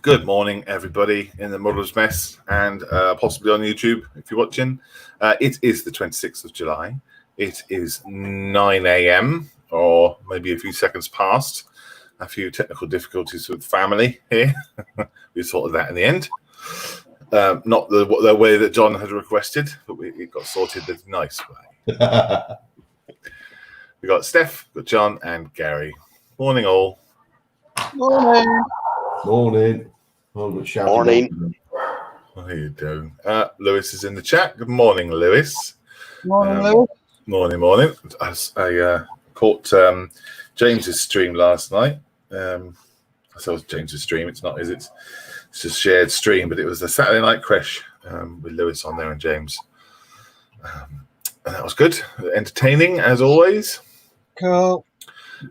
Good morning, everybody in the Muddler's Mess and possibly on YouTube if you're watching. It is the 26th of July. It is 9 a.m. or maybe a few seconds past. A few technical difficulties with family here. We sorted that in the end. Not the way that John had requested, but it got sorted the nice way. We got Steph, got John, and Gary. Morning, all. Morning. Morning. Morning. How are you doing? Lewis is in the chat. Good morning, Lewis. Morning, Lewis. Morning. I caught James's stream last night. I said it was James's stream. It's not, is it? It's just shared stream, but it was a Saturday night crash with Lewis on there and James. And that was good. Entertaining, as always. Cool.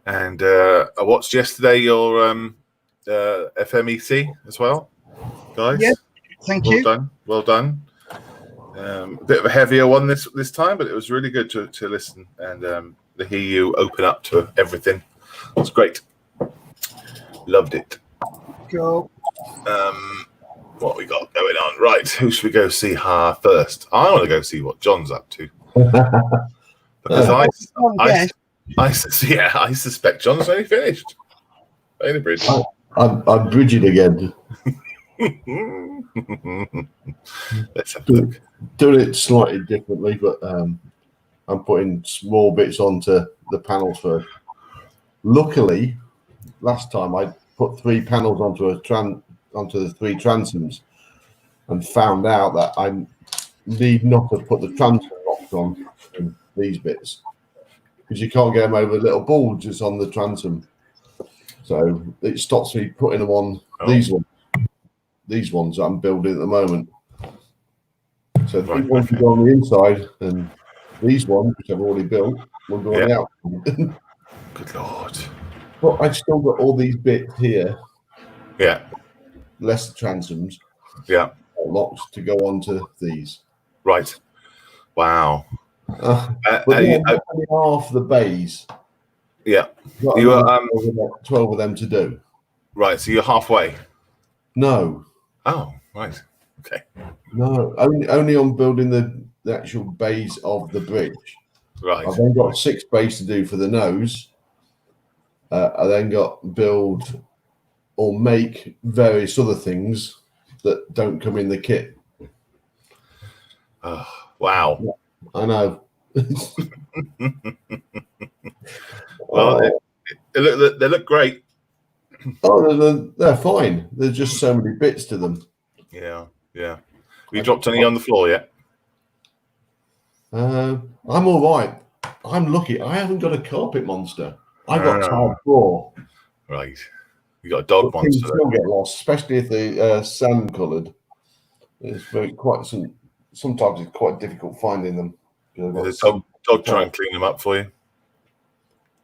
And I watched yesterday your FMEC as well, guys. Yeah, thank you. Well done. A bit of a heavier one this time, but it was really good to listen and to hear you open up to everything. It was great. Loved it. Cool. What we got going on? Right, who should we go see first? I want to go see what John's up to because I suspect John's only finished. Only bridge. I'm bridging again. Let's have a look. Doing it slightly differently, but I'm putting small bits onto the panels first. Luckily, last time I put 3 panels onto the 3 transoms and found out that I need not to put the transom locks on in these bits because you can't get them over little bulges on the transom. So it stops me putting them on these ones that I'm building at the moment. So these ones will go on the inside, and these ones, which I've already built, will go on the outside. Good Lord. But I've still got all these bits here. Yeah. Less transoms. Yeah. Locked to go onto these. Right. Wow. But only half the bays. Yeah. You are 12 of them to do. Right. So you're halfway. No. Oh, right. Okay. No. Only on building the actual bays of the bridge. Right. I've then got 6 bays to do for the nose. I then got build or make various other things that don't come in the kit. Oh, wow. Yeah, I know. Well, they look great. Oh, they're fine. There's just so many bits to them. Yeah. Have you dropped any on the floor yet? I'm all right. I'm lucky. I haven't got a carpet monster. I've got tiled floor. Right. You got a dog monster. Things still get lost, especially if they're sand coloured. It's sometimes it's quite difficult finding them. Does the dog try and clean them up for you?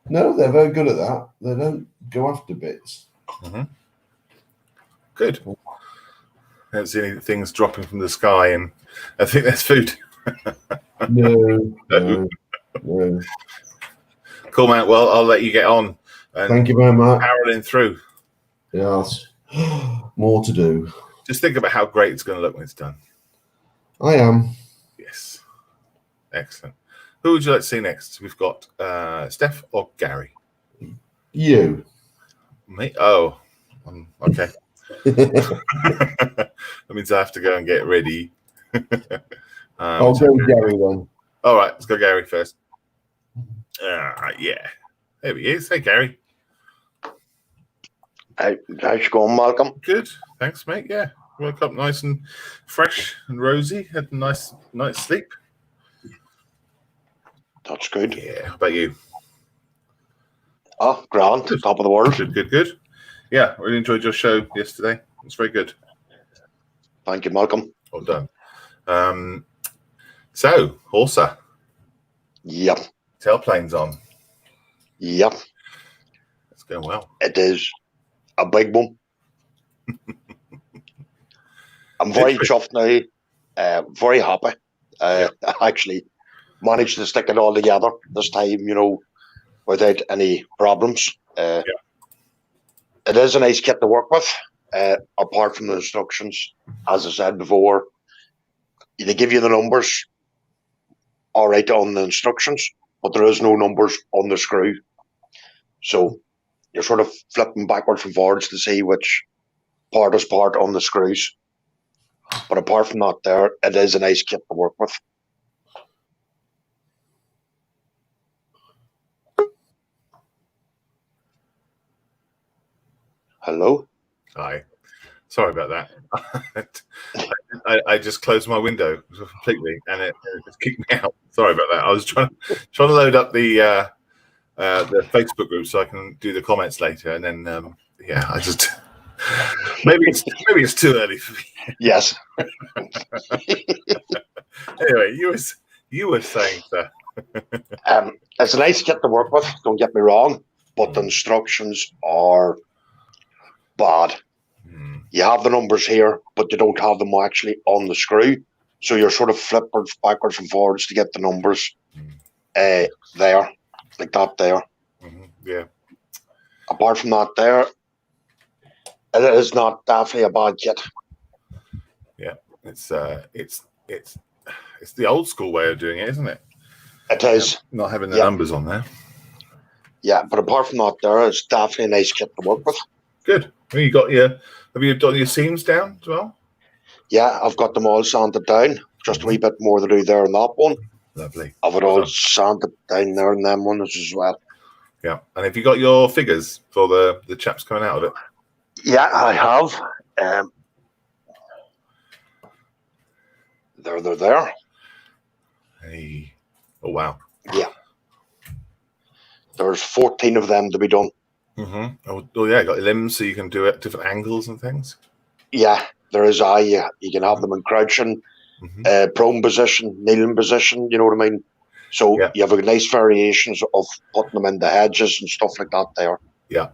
No, they're very good at that. They don't go after bits. Mm-hmm. Good. I don't see any things dropping from the sky, and I think there's food. No. Cool, man. Well, I'll let you get on. And thank you very much. Barreling through. Yes. More to do. Just think about how great it's going to look when it's done. I am. Yes. Excellent. Who would you like to see next? We've got Steph or Gary? You. Me? Oh, okay. That means I have to go and get ready. I'll go Gary then. All right, let's go Gary first. Yeah. There he is. Hey, Gary. How's it going, Malcolm? Good. Thanks, mate. Yeah. Woke up nice and fresh and rosy. Had a nice night's sleep. That's good. Yeah. How about you? Oh, grand. Top of the world. Good. Yeah, really enjoyed your show yesterday. It's very good. Thank you, Malcolm. Well done. So, Horsa. Yep. Tailplane's on. Yep. It's going well. It is a big one. I'm very chuffed now. Very happy. I actually managed to stick it all together this time, without any problems. It is a nice kit to work with. apart from the instructions. As I said before, they give you the numbers, all right, on the instructions, but there is no numbers on the screw. So you're sort of flipping backwards and forwards to see which part is part on the screws. But apart from that there, it is a nice kit to work with. Hello? Hi. Sorry about that. I just closed my window completely, and it just kicked me out. Sorry about that. I was trying to load up the Facebook group so I can do the comments later, and then I just maybe it's too early for me. Yes. Anyway, you were saying, sir. It's a nice kit to work with. Don't get me wrong, but the instructions are bad. You have the numbers here, but you don't have them actually on the screw. So you're sort of flipping backwards and forwards to get the numbers there, like that there. Yeah. Apart from that there, it is not definitely a bad kit. Yeah, it's the old school way of doing it, isn't it? It is. Not having the numbers on there. Yeah, but apart from that there, it's definitely a nice kit to work with. Good. Have you done your seams down as well? Yeah, I've got them all sanded down. Just a wee bit more to do there on that one. Lovely. I've it all sanded down there on them ones as well. Yeah. And have you got your figures for the chaps coming out of it? Yeah, I have. They're there. Hey. Oh, wow. Yeah. There's 14 of them to be done. Oh, yeah, got limbs so you can do it at different angles and things. Yeah, there is. You can have them in crouching, prone position, kneeling position. You know what I mean? So you have a nice variations of putting them in the hedges and stuff like that there. Yeah.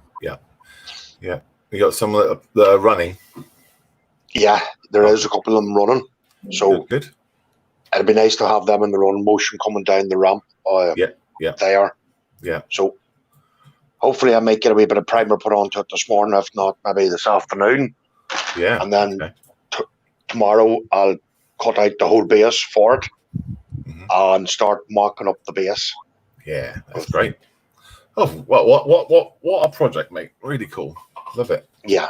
You got some that are running. Yeah, there is a couple of them running. So good. It'd be nice to have them in the run motion coming down the ramp. There. Yeah. So hopefully I might get a wee bit of primer put onto it this morning. If not, maybe this afternoon. Yeah. And then tomorrow I'll cut out the whole base for it and start marking up the base. Yeah, that's great. Oh, what a project, mate! Really cool. Love it. Yeah.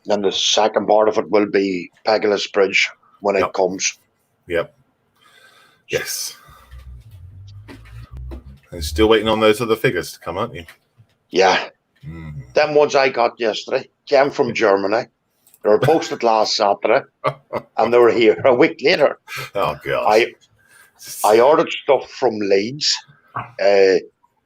Then the second part of it will be Pegasus Bridge when it comes. Yep. Yes. And still waiting on those other figures to come, aren't you? Yeah. Them ones I got yesterday came from Germany. They were posted last Saturday, and they were here a week later. Oh God! I ordered stuff from Leeds,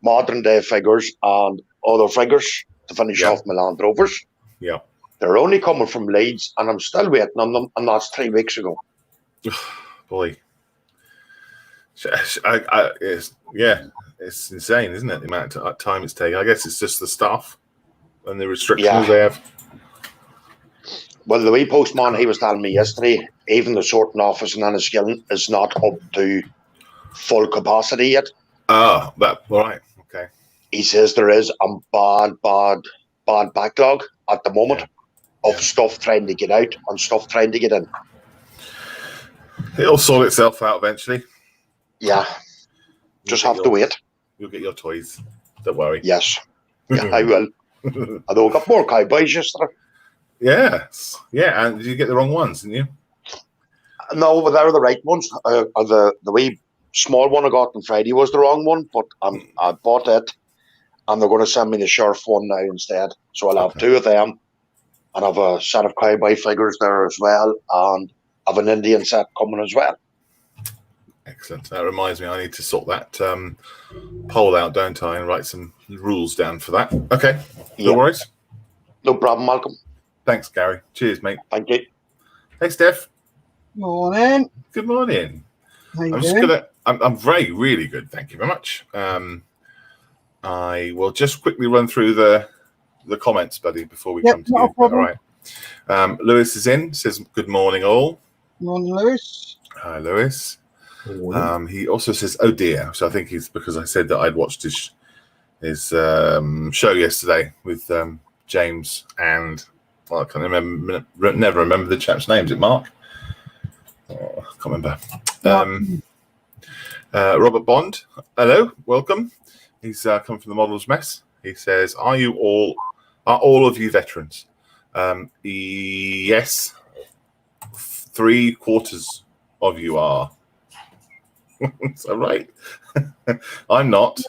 modern day figures and other figures to finish off my Land Rovers. Yeah. They're only coming from Leeds, and I'm still waiting on them, and that's 3 weeks ago. Boy. It's insane, isn't it? The amount of time it's taking. I guess it's just the staff and the restrictions they have. Well, the wee postman, he was telling me yesterday, even the sorting office and Enniskillen is not up to full capacity yet. Oh, right. Okay. He says there is a bad backlog at the moment of stuff trying to get out and stuff trying to get in. It'll sort itself out eventually. Yeah. Just have to wait. You'll get your toys. Don't worry. Yes. Yeah, I will. Although I got more cowboys yesterday. Yes. Yeah, and did you get the wrong ones, didn't you? No, but they're the right ones. The wee small one I got on Friday was the wrong one, but I bought it, and they're going to send me the Sheriff one now instead. So I'll have 2 of them, and have a set of cowboy figures there as well, and have an Indian set coming as well. Excellent. That reminds me, I need to sort that poll out, don't I, and write some rules down for that. Okay. No worries. No problem, Malcolm. Thanks, Gary. Cheers, mate. Thank you. Hey, Steph. Morning. Good morning. How you doing? I'm very, really good. Thank you very much. I will just quickly run through the comments, buddy, before we come to you. All right. Lewis is in. Says good morning, all. Morning, Lewis. Hi, Lewis. He also says, "Oh dear." So I think he's because I said that I'd watched his show yesterday with James, and I can't never remember the chap's name. Is it Mark? Oh, I can't remember. Robert Bond. Hello, welcome. He's come from the Models Mess. He says, "Are all of you veterans?" Yes, 3/4 of you are. Is that right? I'm not.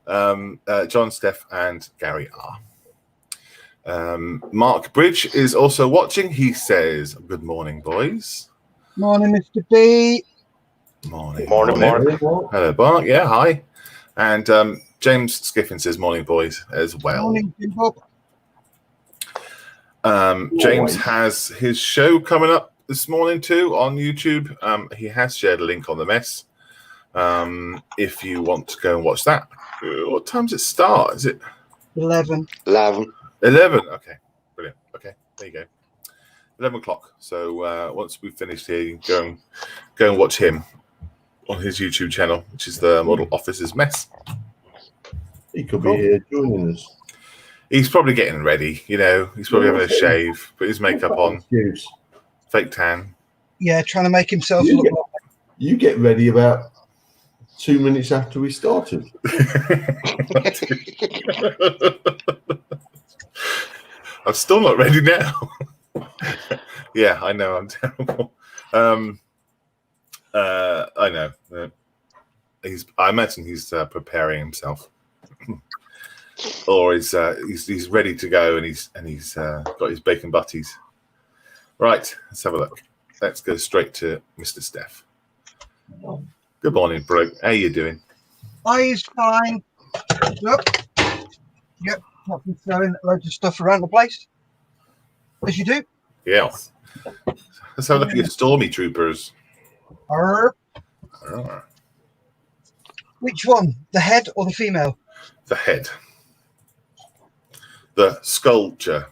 John, Steph, and Gary are. Mark Bridge is also watching. He says, "Good morning, boys." Morning, Mr. B. Morning, Morning. Hello, Mark. Yeah, hi. And James Skiffin says, "Morning, boys," as well. Morning, Bob. James has his show coming up this morning too on YouTube. He has shared a link on the mess. If you want to go and watch that. What time does it start? Is it 11? 11. 11. Okay, brilliant. Okay, there you go. 11 o'clock. So once we've finished here, you can go and watch him on his YouTube channel, which is the Model Officers Mess. He could be here joining us. He's probably getting ready, he's probably having a shave, put his makeup on, Excuse. fake tan. Yeah, trying to make himself look like. You get ready about 2 minutes after we started. I'm still not ready now. Yeah, I know, I'm terrible. I know. I imagine he's preparing himself, or he's ready to go, and he's got his bacon butties. Right, let's have a look. Let's go straight to Mr. Steph. Good morning, bro. How you doing? He's fine. Look. Yep, not been throwing loads of stuff around the place. As you do. Yeah. Let's have a look at your Stormy Troopers. Arr. Which one? The head or the female? The head. The sculpture.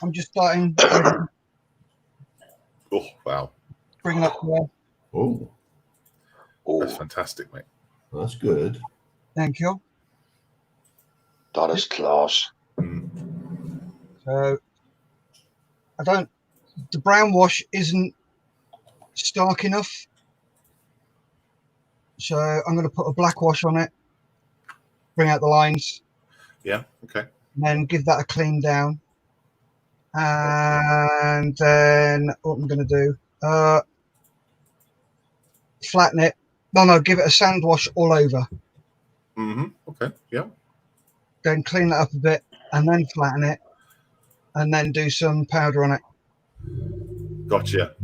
I'm just starting. Oh, wow. Bringing up there. Oh, That's fantastic, mate. that's good. Thank you. That is class. So, the brown wash isn't stark enough. So I'm going to put a black wash on it, bring out the lines. Yeah, okay. And then give that a clean down. And then what I'm going to do, flatten it. No, give it a sand wash all over. Okay, yeah. Then clean it up a bit and then flatten it and then do some powder on it. Gotcha.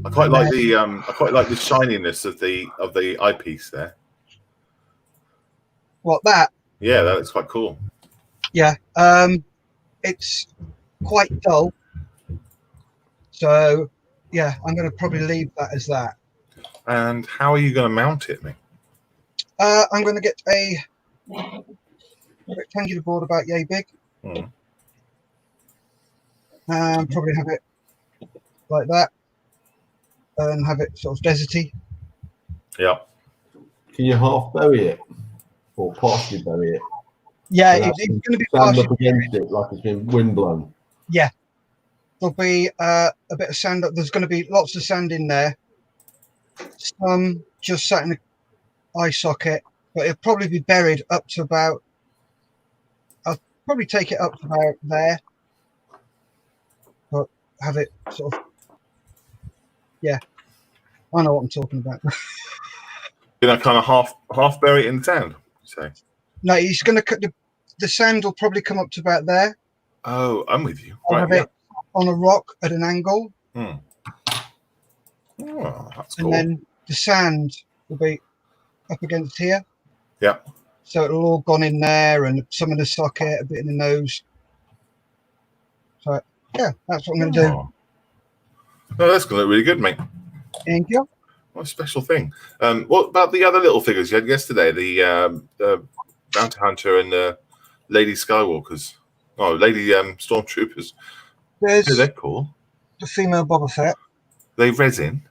I quite like the shininess of the eyepiece there. What, that? Yeah, that looks quite cool. Yeah. It's quite dull. So yeah, I'm going to probably leave that as that. And how are you going to mount it, mate? I'm going to get a rectangular board about yay big. Probably have it like that and have it sort of deserty. Yeah. Can you half bury it or partially bury it? Yeah, it's going to be stand partially up against it like it's been windblown. Yeah, there'll be a bit of sand. There's going to be lots of sand in there. Some just sat in the eye socket, but it'll probably be buried up to about. I'll probably take it up to about there, but have it sort of. Yeah, I know what I'm talking about. Kind of half bury it in the sand. Say. No, he's going to cut the sand. Will probably come up to about there. Oh, I'm with you. I'll Right, have it on a rock at an angle. Oh, that's and cool. then the sand will be up against here. Yeah. So it'll all gone in there, and some in the socket, a bit in the nose. So yeah, that's what I'm going to do. Oh, that's going to look really good, mate. Thank you. What a special thing. What about the other little figures you had yesterday? The Bounty Hunter and the Lady Skywalkers. Oh, Lady Stormtroopers. There's they're cool. The female Boba Fett. They resin.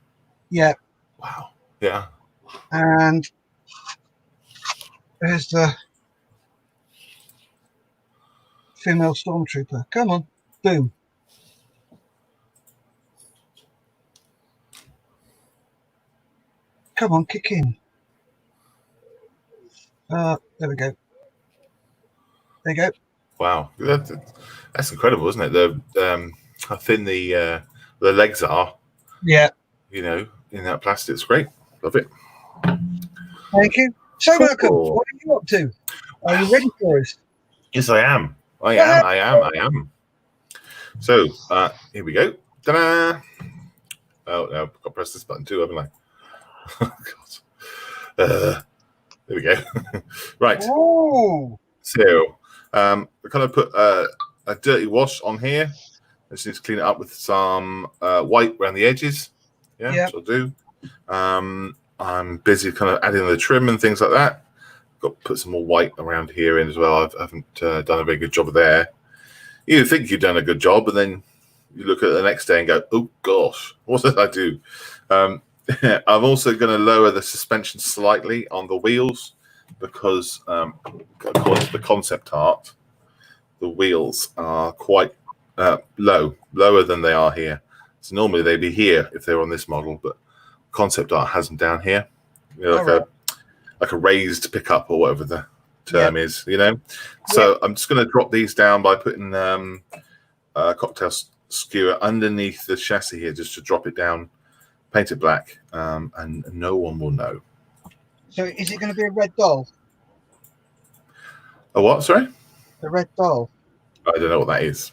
Yeah. Wow. Yeah. And there's the female stormtrooper. Come on. Boom. Come on, kick in. There we go. There you go. Wow, that's incredible, isn't it? How thin the legs are. Yeah. You know, in that plastic, it's great. Love it. Thank you. So, Cool. Malcolm, what are you up to? Are you ready for us? Yes, I am. I am. So, here we go. Ta-da! Oh no, I've got to press this button too, haven't I? Oh, God. There we go. Right. Oh. So, I kind of put a dirty wash on here. I just need to clean it up with some white around the edges. Yeah, Yep. so I'll do. I'm busy kind of adding the trim and things like that. Got to put some more white around here in as well. I haven't done a very good job of there. You think you've done a good job, and then you look at it the next day and go, oh gosh, what did I do? I'm also going to lower the suspension slightly on the wheels because according to the concept art, the wheels are quite lower than they are here. So normally they'd be here if they were on this model, but concept art has them down here, you know, like a raised pickup or whatever the term is, you know. So I'm just going to drop these down by putting a cocktail skewer underneath the chassis here, just to drop it down, paint it black, and no one will know. So is it going to be a red doll? A what? Sorry? A red doll. I don't know what that is.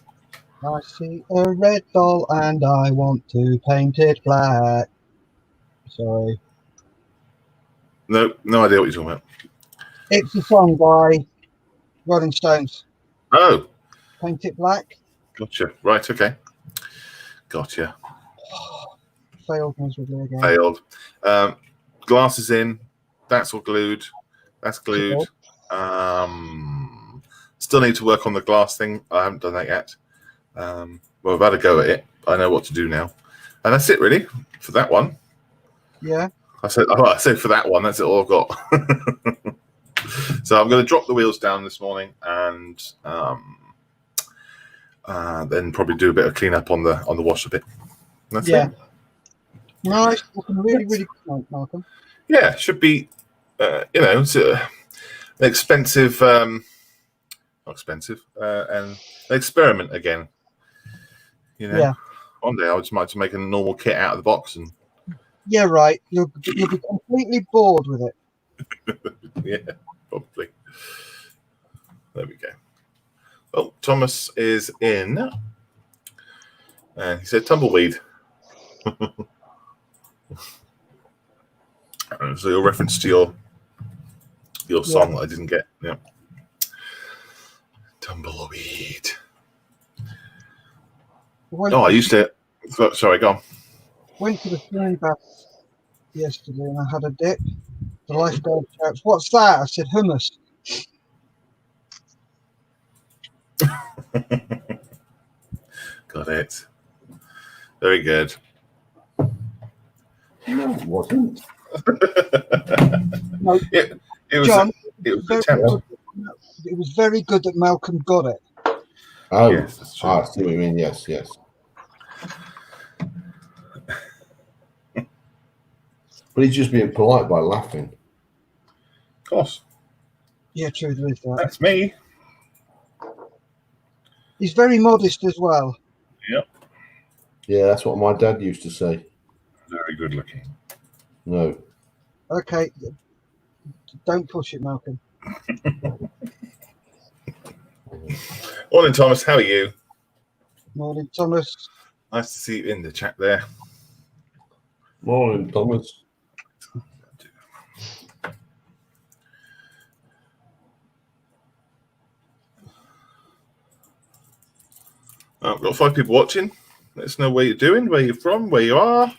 I see a red doll and I want to paint it black. Sorry. No idea what you're talking about. It's a song by Rolling Stones. Oh, Paint it black. gotcha. Right, okay. Gotcha. Failed miserably again. Failed. Glasses in. That's all glued. That's glued. Still need to work on the glass thing. I haven't done that yet. Well, I've had a go at it. I know what to do now. And that's it, really, for that one. Yeah. I said for that one, that's it all I've got. So I'm going to drop the wheels down this morning and then probably do a bit of cleanup on the wash a bit. That's it. Nice. Really, really good, Malcolm. Yeah, should be, you know, it's an expensive, not expensive, and an experiment again. You know, one day I just might make a normal kit out of the box and. Yeah, right. You'll be completely bored with it. Yeah, probably. There we go. Oh, Thomas is in, and he said tumbleweed. So your reference to your song that I didn't get. Yeah, tumbleweed. I used to. Sorry, go on. Went to the swimming bath yesterday and I had a dip. The lifeguard shouts, "What's that?" I said, "Hummus." Got it. Very good. No, it wasn't. No, it was. John, It was. It was very good that Malcolm got it. Oh, yes, that's true. I see what you mean. Yes. But he's just being polite by laughing. Of course. Yeah, true, there is that. That's me. He's very modest as well. Yep. Yeah, that's what my dad used to say. Very good looking. No. Okay. Don't push it, Malcolm. Morning, Thomas. How are you? Morning, Thomas. Nice to see you in the chat there. Morning, Thomas. I've got 5 people watching. Let us know where you're doing, where you're from, where you are,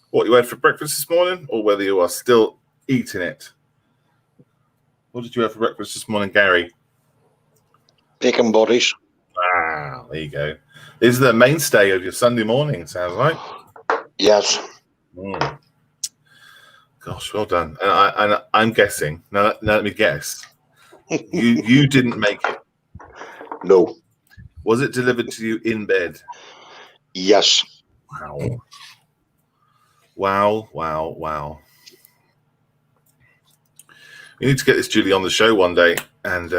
what you had for breakfast this morning, or whether you are still eating it. What did you have for breakfast this morning, Gary? Bacon bodies. Ah, there you go. This is the mainstay of your Sunday morning, sounds like. Yes. Gosh, well done. And I'm guessing. Now let me guess. You didn't make it. No. Was it delivered to you in bed? Yes. Wow. Wow, wow, wow. You need to get this Julie on the show one day. And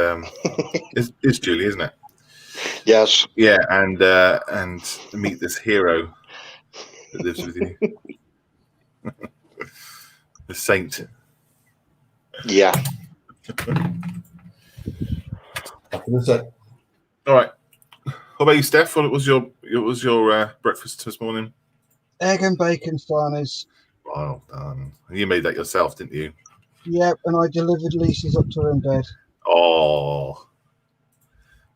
it's Julie, isn't it? Yes. Yeah, and meet this hero that lives with you. The saint. Yeah. Back in a sec. All right. What about you, Steph? What was your breakfast this morning? Egg and bacon sarnies. Well done. You made that yourself, didn't you? Yep, and I delivered Lisa's up to her in bed. Oh,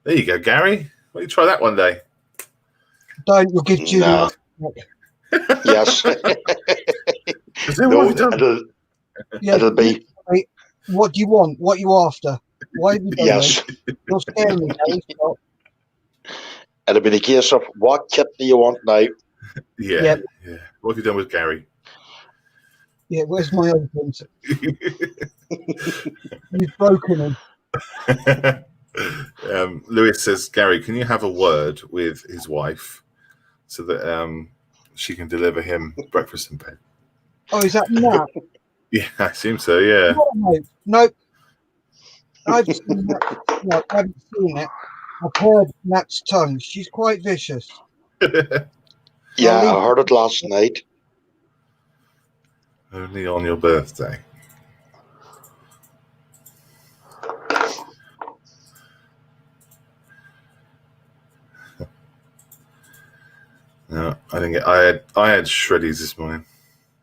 there you go, Gary. Why don't you try that one day? Don't, you'll give Julie No. Yes. No, it'll be. What do you want? What are you after? Why have you done Yes. this? You're scaring me, Dave. Stop. It'll be the case of what kit do you want now? Yeah, Yep. yeah. What have you done with Gary? Yeah, where's my husband? You've broken him. Lewis says, Gary, can you have a word with his wife so that she can deliver him breakfast in bed? Oh, is that Nat? Yeah, I assume so, yeah. No. I've seen that. No, I haven't seen it. I've heard Nat's tongue. She's quite vicious. Yeah, I heard it last night. Only on your birthday. No, I didn't get. I had shreddies this morning.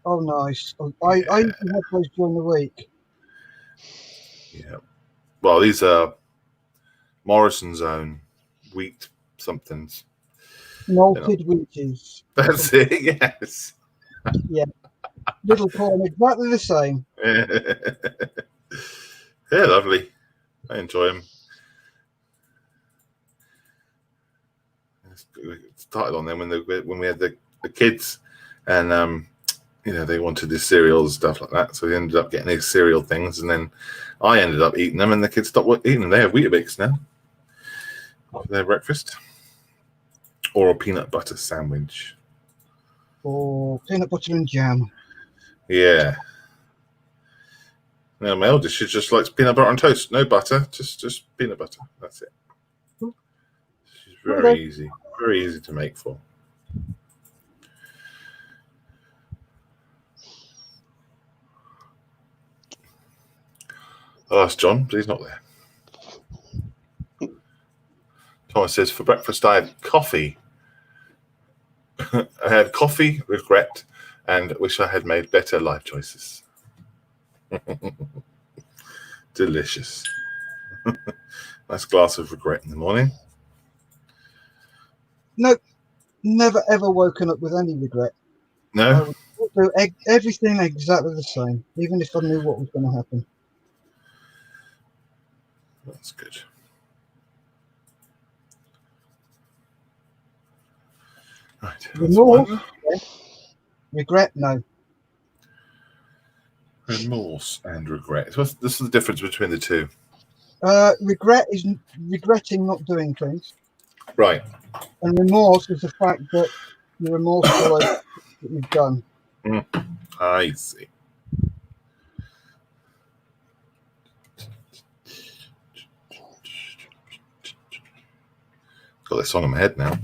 Oh, nice. I used to have those during the week. Yeah. Well, these are Morrison's own wheat somethings. Malted wheaties. That's it. Yes. Yeah. Little corn, exactly the same. They're lovely. I enjoy them. We started on them when we had the kids, and they wanted the cereals and stuff like that. So we ended up getting these cereal things, and then I ended up eating them, and the kids stopped eating them. They have Weetabix now for their breakfast, or a peanut butter sandwich, or peanut butter and jam. Yeah. No, my eldest, she just likes peanut butter on toast. No butter, just peanut butter. That's it. She's very easy to make for. I'll ask John, but he's not there. Thomas says, for breakfast I had coffee. I had coffee, regret, and wish I had made better life choices. Delicious. Nice glass of regret in the morning. Nope. Never ever woken up with any regret. No? I would do everything exactly the same, even if I knew what was going to happen. That's good. Right. Remorse? Regret? No. Remorse and regret. So this is the difference between the two. Regret is regretting not doing things. Right. And remorse is the fact that you're remorseful over what you've done. I see. Got this song in my head now.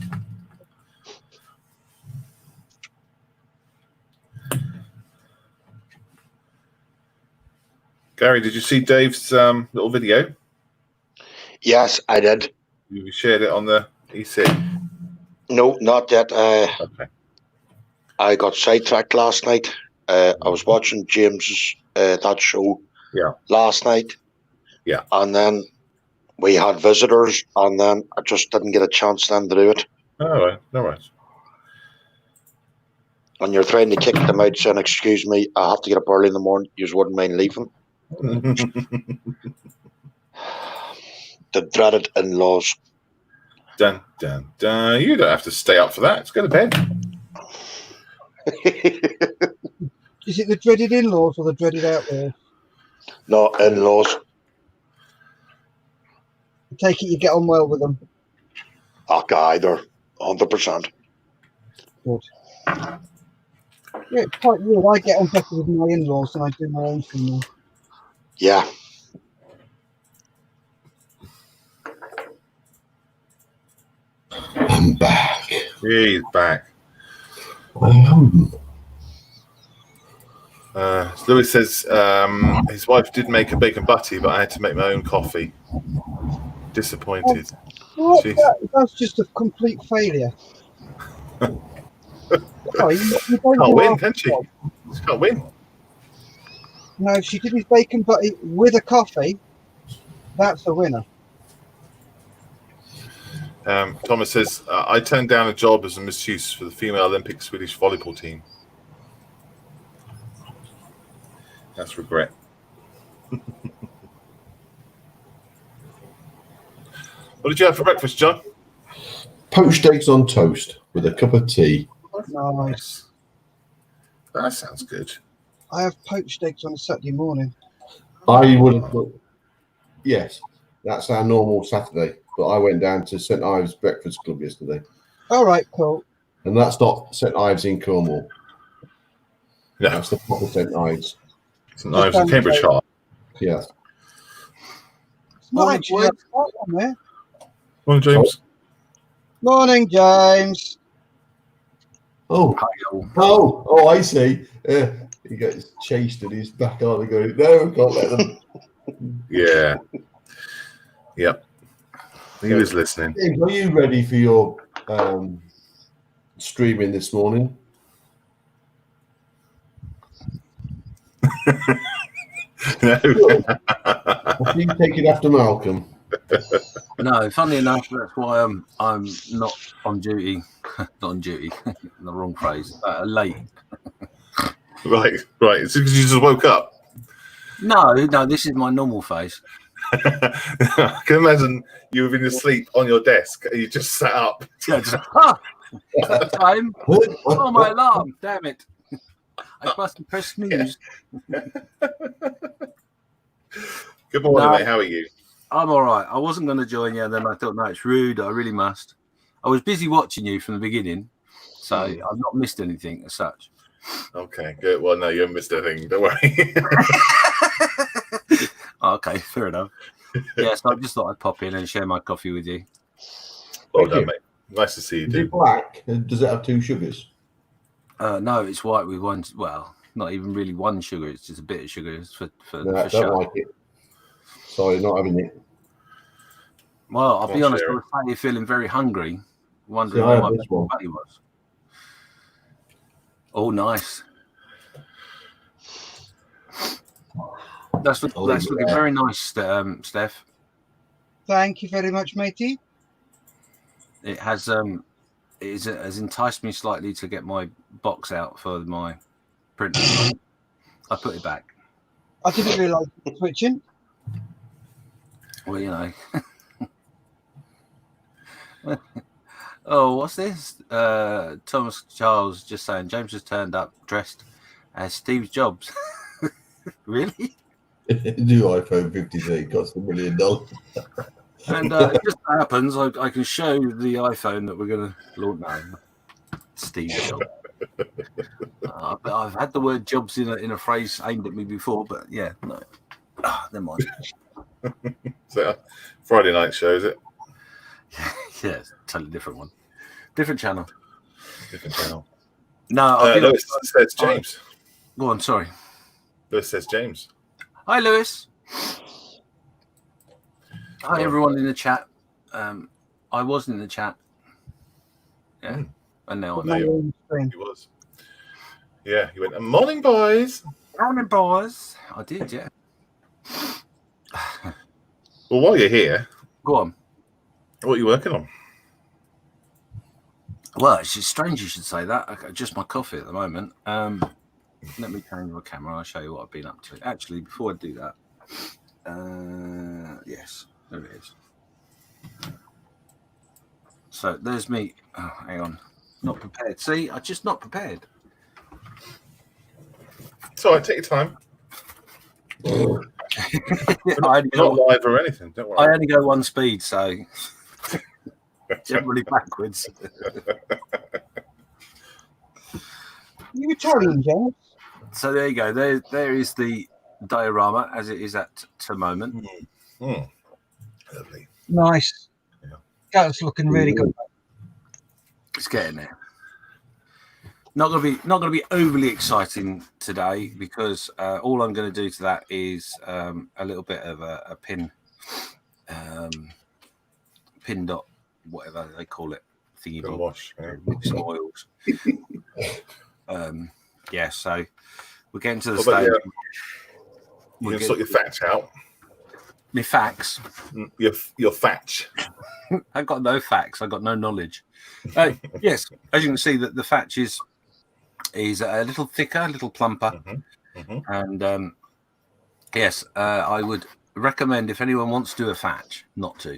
Gary, did you see Dave's little video? Yes, I did. You shared it on the EC? No, not yet. Okay. I got sidetracked last night. I was watching James's that show last night. Yeah. And then we had visitors, and then I just didn't get a chance then to do it. All right. No worries. And you're trying to kick them out saying, excuse me, I have to get up early in the morning. You wouldn't mind leaving. The dreaded in-laws. Dun, dun, dun. You don't have to stay up for that. Just go to bed. Is it the dreaded in-laws or the dreaded outlaws? No, in-laws. take it you get on well with them. Okay, either 100%. Good. Yeah, it's quite weird. I get on better with my in-laws than I do my own family. Yeah. I'm back. He's back. Lewis says his wife did make a bacon butty, but I had to make my own coffee. Disappointed. What? Jeez. That's just a complete failure. Oh, you don't Can't do win, half can the she? job. She can't win. No, she did his bacon butty with a coffee. That's a winner. Thomas says, I turned down a job as a masseuse for the female Olympic Swedish volleyball team. That's regret. What did you have for breakfast, John? Poached eggs on toast with a cup of tea. Nice. That sounds good. I have poached eggs on a Saturday morning. I would have thought, yes, that's our normal Saturday. But I went down to St Ives Breakfast Club yesterday. All right, cool. And that's not St Ives in Cornwall. No, That's the proper St Ives. St Ives and Cambridge Heart. Yes. It's not Morning, actually boys. on there. Morning, James. Morning, James. Oh, I see. He gets chased and he's back on and going, no, can't let them. Yeah. Yep. He was listening. James, are you ready for your streaming this morning? No. I think taking after Malcolm. No, funny enough, that's why I'm not on duty. Not on duty, the wrong phrase. Late. Right. It's because you just woke up. No, this is my normal face. I can imagine you were in your sleep on your desk and you just sat up. Yeah, just, time. Oh, my alarm! Damn it! I must have pressed snooze. Good morning, No. mate. How are you? I'm all right. I wasn't going to join you, and then I thought, no, it's rude. I really must. I was busy watching you from the beginning, so I've not missed anything as such. Okay, good. Well, no, you haven't missed a thing. Don't worry. Okay, fair enough. Yeah, so I just thought I'd pop in and share my coffee with you. Well Thank done, you. mate. Nice to see you, Is dude. it black? Does it have 2 sugars? No, it's white with one. Well, not even really one sugar. It's just a bit of sugar for No, I for don't show. like it. Sorry, not having it. Well, I'll be Not honest. I sharing. was slightly feeling very hungry, wondering See, I where had my this one. buddy was. Oh, nice. That's looking very nice, Steph. Thank you very much, matey. It has has enticed me slightly to get my box out for my printer. I put it back. I didn't realise you were switching. Well, you know. Oh, what's this? Thomas Charles just saying James has turned up dressed as Steve Jobs. Really? New iPhone 53 costs $1 million. And it just happens I can show the iPhone that we're going to launch now. Steve Jobs. I've had the word Jobs in a phrase aimed at me before, but yeah, no. Never mind. So, Friday night show, is it? Yeah, it's a totally different one. Different channel. Different channel. No, Lewis says James. Go on, sorry. Lewis says James. Hi, Lewis. Hi, everyone in the chat. I was in the chat. Yeah. And now I'm Now out. you're on the screen. He was. Yeah, he went, morning, boys. Morning, boys. I did, yeah. Well, while you're here, Go on. what are you working on? Well, it's just strange you should say that. Just my coffee at the moment. Let me change my camera. I'll show you what I've been up to. Actually, before I do that, yes, there it is. So there's me. Oh, hang on. Not prepared. See, I'm just not prepared. So I take your time. Not live or anything. Don't worry. I only go one speed, so generally backwards. You Italian, James? So there you go. There is the diorama as it is at the moment. Lovely. Nice. Yeah. That's looking really good. It's getting there. Not gonna be overly exciting today because all I'm going to do to that is a little bit of a pin dot, whatever they call it, thingy Pin wash, yeah. with some oils. Yeah, so we're getting to the What about stage. you can sort your thatch out. My facts. Your thatch. I've got no facts. I've got no knowledge. Yes, as you can see, that the thatch is a little thicker, a little plumper, and yes, I would recommend if anyone wants to do a thatch, not to.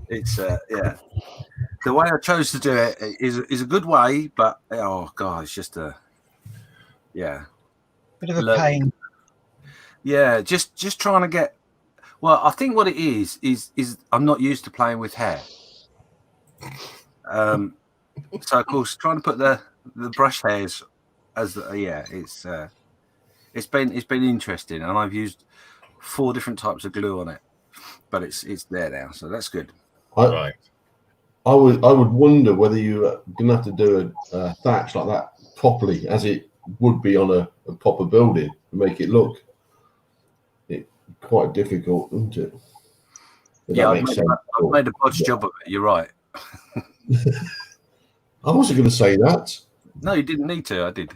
It's yeah. The way I chose to do it is a good way, but oh god, it's just a Bit of a pain. Yeah, just trying to get. Well, I think what it is I'm not used to playing with hair. So of course, trying to put the brush hairs as it's been interesting, and I've used 4 different types of glue on it, but it's there now, so that's good. Right. I would wonder whether you're gonna have to do a thatch like that properly, as it would be on a proper building, to make it look quite difficult, isn't it? Yeah, I've made a bodge job of it. You're right. I wasn't going to say that. No, you didn't need to. I did.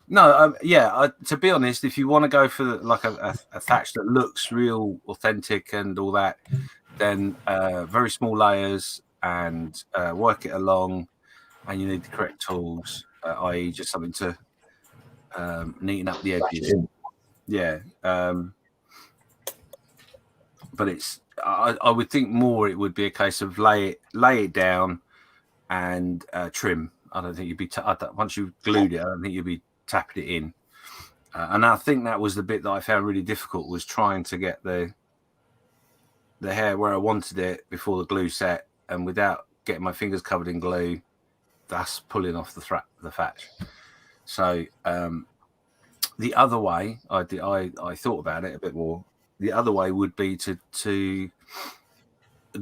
No, to be honest, if you want to go for like a thatch that looks real authentic and all that, then very small layers and work it along, and you need the correct tools, i.e. just something to neaten up the edges. Yeah. But it's I would think more it would be a case of lay it down and trim. I don't think you'd be once you've glued it, I don't think you'd be tapping it in. And I think that was the bit that I found really difficult, was trying to get the hair where I wanted it before the glue set, and without getting my fingers covered in glue, that's pulling off the thatch. So the other way, I thought about it a bit more. The other way would be to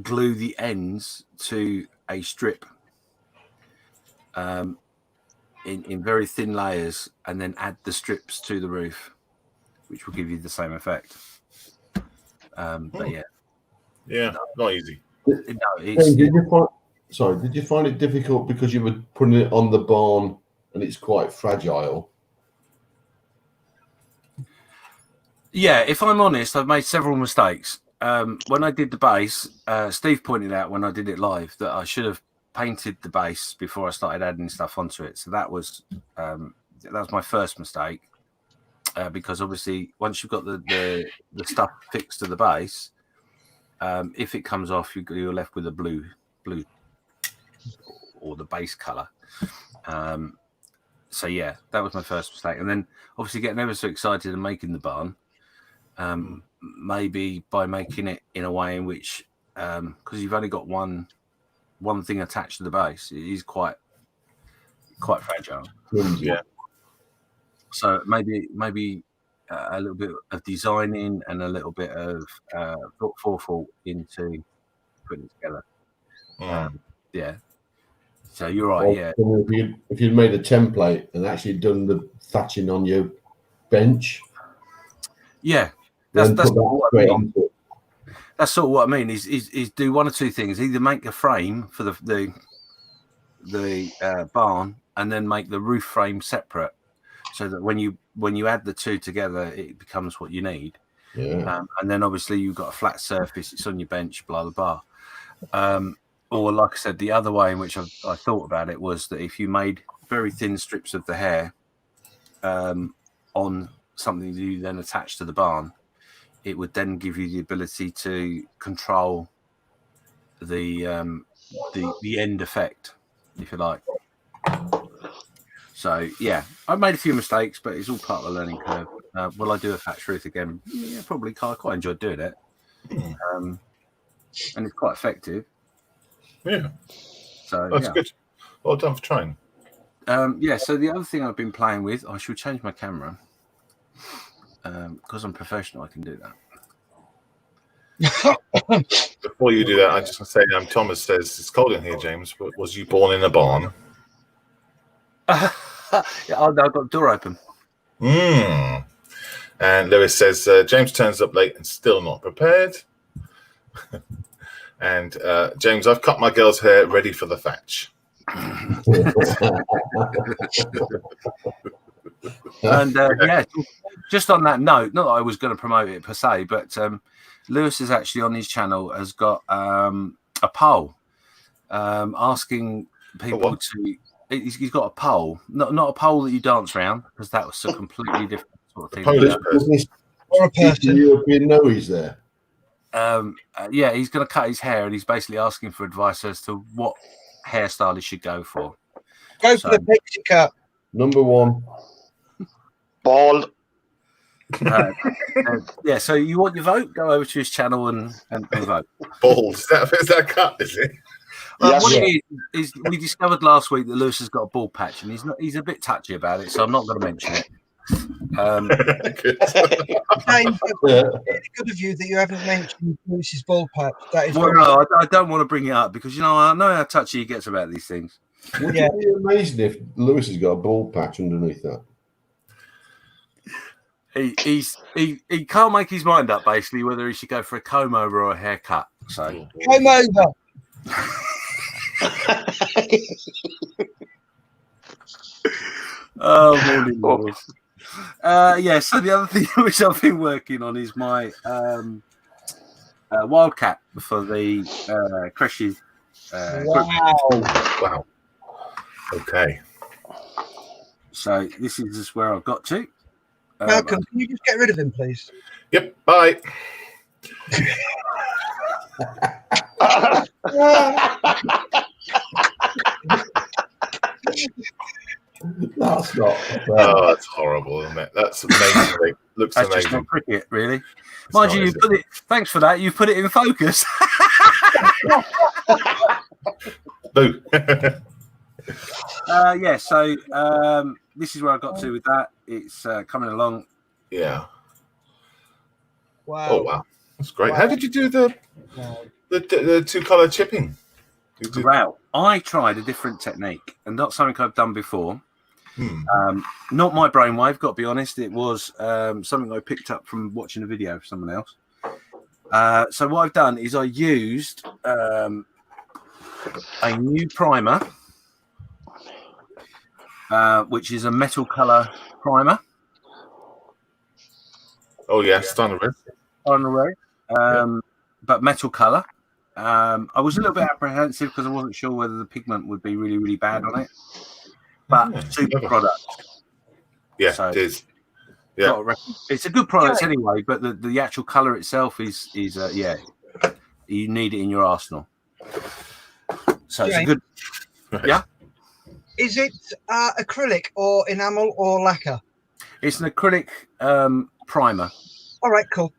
glue the ends to a strip in very thin layers, and then add the strips to the roof, which will give you the same effect. But not easy. Did you find it difficult because you were putting it on the barn and it's quite fragile? Yeah, if I'm honest, I've made several mistakes. When I did the base, Steve pointed out when I did it live that I should have painted the base before I started adding stuff onto it. So that was my first mistake, because obviously once you've got the stuff fixed to the base, if it comes off, you're left with a blue or the base color. So yeah, that was my first mistake. And then obviously getting ever so excited and making the barn. Maybe by making it in a way in which, because you've only got one thing attached to the base, it is quite fragile. Yeah. So maybe a little bit of designing and a little bit of forethought into putting it together. Yeah. So you're right. Well, yeah. If you'd made a template and actually done the thatching on your bench. Yeah. That's sort of what I mean. Is do one or two things. Either make a frame for the barn, and then make the roof frame separate, so that when you add the two together, it becomes what you need. Yeah. And then obviously you've got a flat surface. It's on your bench. Blah blah blah. Or like I said, the other way in which I thought about it was that if you made very thin strips of the hair on something that you then attach to the barn, it would then give you the ability to control the end effect, if you like. So yeah, I made a few mistakes, but it's all part of the learning curve. Will I do a Thatch Ruth again? Yeah, probably. I quite enjoyed doing it, and it's quite effective. Yeah, So that's yeah, good. Well done for trying. yeah. So the other thing I've been playing with, I should change my camera because I'm professional. I can do that. Before you do that, I just want to say, Thomas says it's cold in here, James. Was you born in a barn? Yeah, I've got the door open. And Lewis says, James turns up late and still not prepared. And James, I've cut my girl's hair ready for the thatch. And yeah, just on that note, not that I was going to promote it per se, but Lewis is actually on his channel has got a poll asking people to. He's got a pole, not a pole that you dance around, because that was a completely different sort of thing. Polish person. Or a person. European know he's there. Yeah, he's going to cut his hair, and he's basically asking for advice as to what hairstyle he should go for. Go for the pixie cut. Number one. Bald. Yeah, so you want your vote? Go over to his channel and vote. Bald. Is that cut, is it? Yes. What it is we discovered last week that Lewis has got a bald patch, and he's a bit touchy about it, so I'm not going to mention it. Good. James, it's good of you that you haven't mentioned Bruce's ball patch. That is Well, no, I don't want to bring it up because I know how touchy he gets about these things. Would it be amazing if Lewis has got a bald patch underneath that? He can't make his mind up basically whether he should go for a comb over or a haircut. So comb over. Morning, Lewis. Yeah, so the other thing which I've been working on is my Wildcat for the Creshy. Wow. Okay. So this is just where I've got to. Malcolm, can you just get rid of him, please? Yep. Bye. That's not. Oh, that's horrible, isn't it? That's amazing. It looks That's amazing. just not cricket, really. It's Mind not, you, is you put it. Thanks for that. You put it in focus. Boo. Yeah. So this is where I got to with that. It's coming along. Yeah. Wow. Oh wow, that's great. Wow. How did you do the two-color chipping? Wow. I tried a different technique, and not something I've done before. Not my brainwave, got to be honest. It was something I picked up from watching a video of someone else. So what I've done is I used a new primer, which is a metal color primer. Oh yeah, Stunner Red. On the road, but metal color. I was a little bit apprehensive because I wasn't sure whether the pigment would be really, really bad on it. But super product. Yeah, So, it is. Yeah, it's a good product anyway. But the actual color itself is yeah, you need it in your arsenal. So it's a good. Right. Yeah. Is it acrylic or enamel or lacquer? It's an acrylic primer. All right, cool.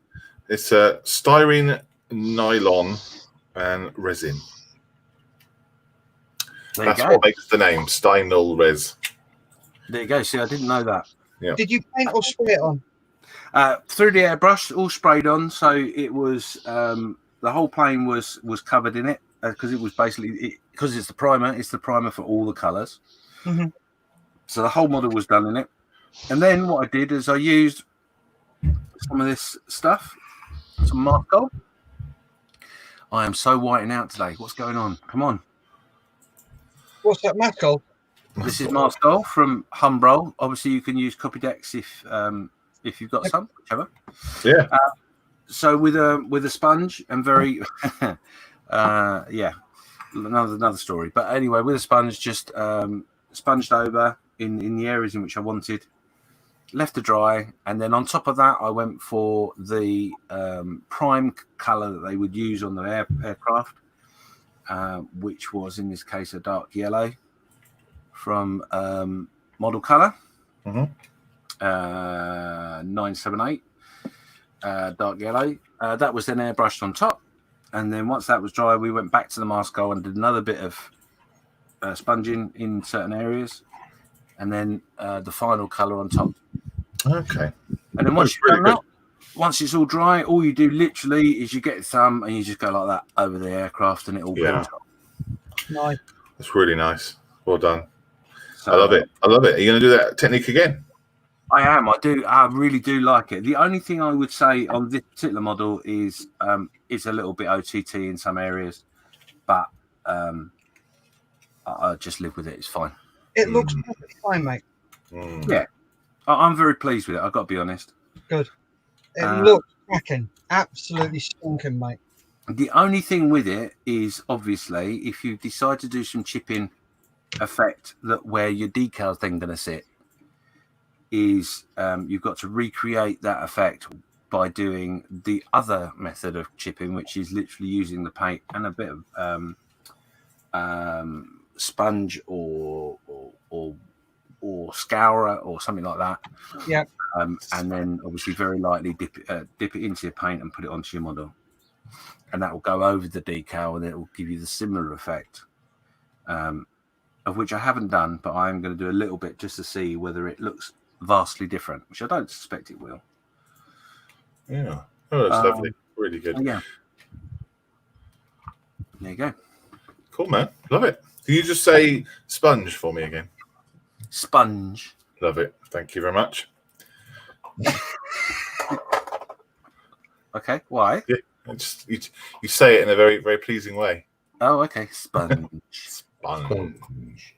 It's styrene, nylon, and resin. That's what makes the name Stynol Res. There you go. See, I didn't know that. Yeah. Did you paint or spray it on? Through the airbrush, all sprayed on. So it was the whole plane was covered in it because it was basically because it's the primer. It's the primer for all the colours. Mm-hmm. So the whole model was done in it. And then what I did is I used some of this stuff, some Marco. I am so whiting out today. What's going on? Come on. What's that, Marco? This is Marco from Humbrol. Obviously, you can use Copydex if you've got some, whichever. Yeah. So with a sponge and very, yeah, another story. But anyway, with a sponge, just sponged over in the areas in which I wanted, left to dry, and then on top of that, I went for the prime color that they would use on the aircraft, which was in this case a dark yellow from model color. Mhm. 978 dark yellow. That was then airbrushed on top, and then once that was dry, we went back to the mask gold and did another bit of sponging in certain areas, and then the final color on top. Okay. And then once That's you've really done good. that, once it's all dry, all you do literally is you get some and you just go like that over the aircraft, and it all Yeah. builds up. Nice. That's really nice. Well done. So, I love it. I love it. Are you going to do that technique again? I am. I do. I really do like it. The only thing I would say on this particular model is it's a little bit OTT in some areas, but I just live with it. It's fine. It looks perfectly fine, mate. Mm. Yeah, I'm very pleased with it. I've got to be honest. Good. It looks cracking. Absolutely stinking, mate. The only thing with it is obviously if you decide to do some chipping effect that where your decal's then going to sit is you've got to recreate that effect by doing the other method of chipping, which is literally using the paint and a bit of sponge or scourer or something like that. Yeah. And then obviously very lightly dip it into your paint and put it onto your model, and that will go over the decal and it will give you the similar effect, of which I haven't done, but I'm going to do a little bit just to see whether it looks vastly different, which I don't suspect it will. Yeah. Oh, that's lovely. Really good. Yeah. There you go. Cool, man. Love it. Can you just say sponge for me again? Sponge. Love it. Thank you very much. Okay. Why? Yeah. Just, you say it in a very, very pleasing way. Oh, okay. Sponge. Sponge.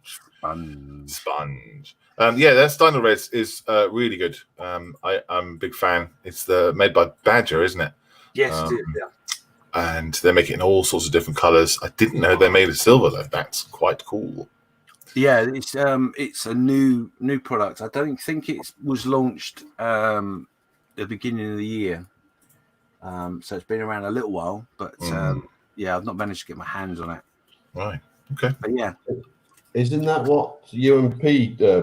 Sponge. Sponge. Yeah, that Steiner Reds is really good. I'm a big fan. It's made by Badger, isn't it? Yes, it is. Yeah. And they make it in all sorts of different colors. I didn't know they made a silver though. That's quite cool. Yeah, it's a new product. I don't think it was launched at the beginning of the year. So it's been around a little while, but yeah, I've not managed to get my hands on it. Right. Okay. But yeah. Isn't that what UMP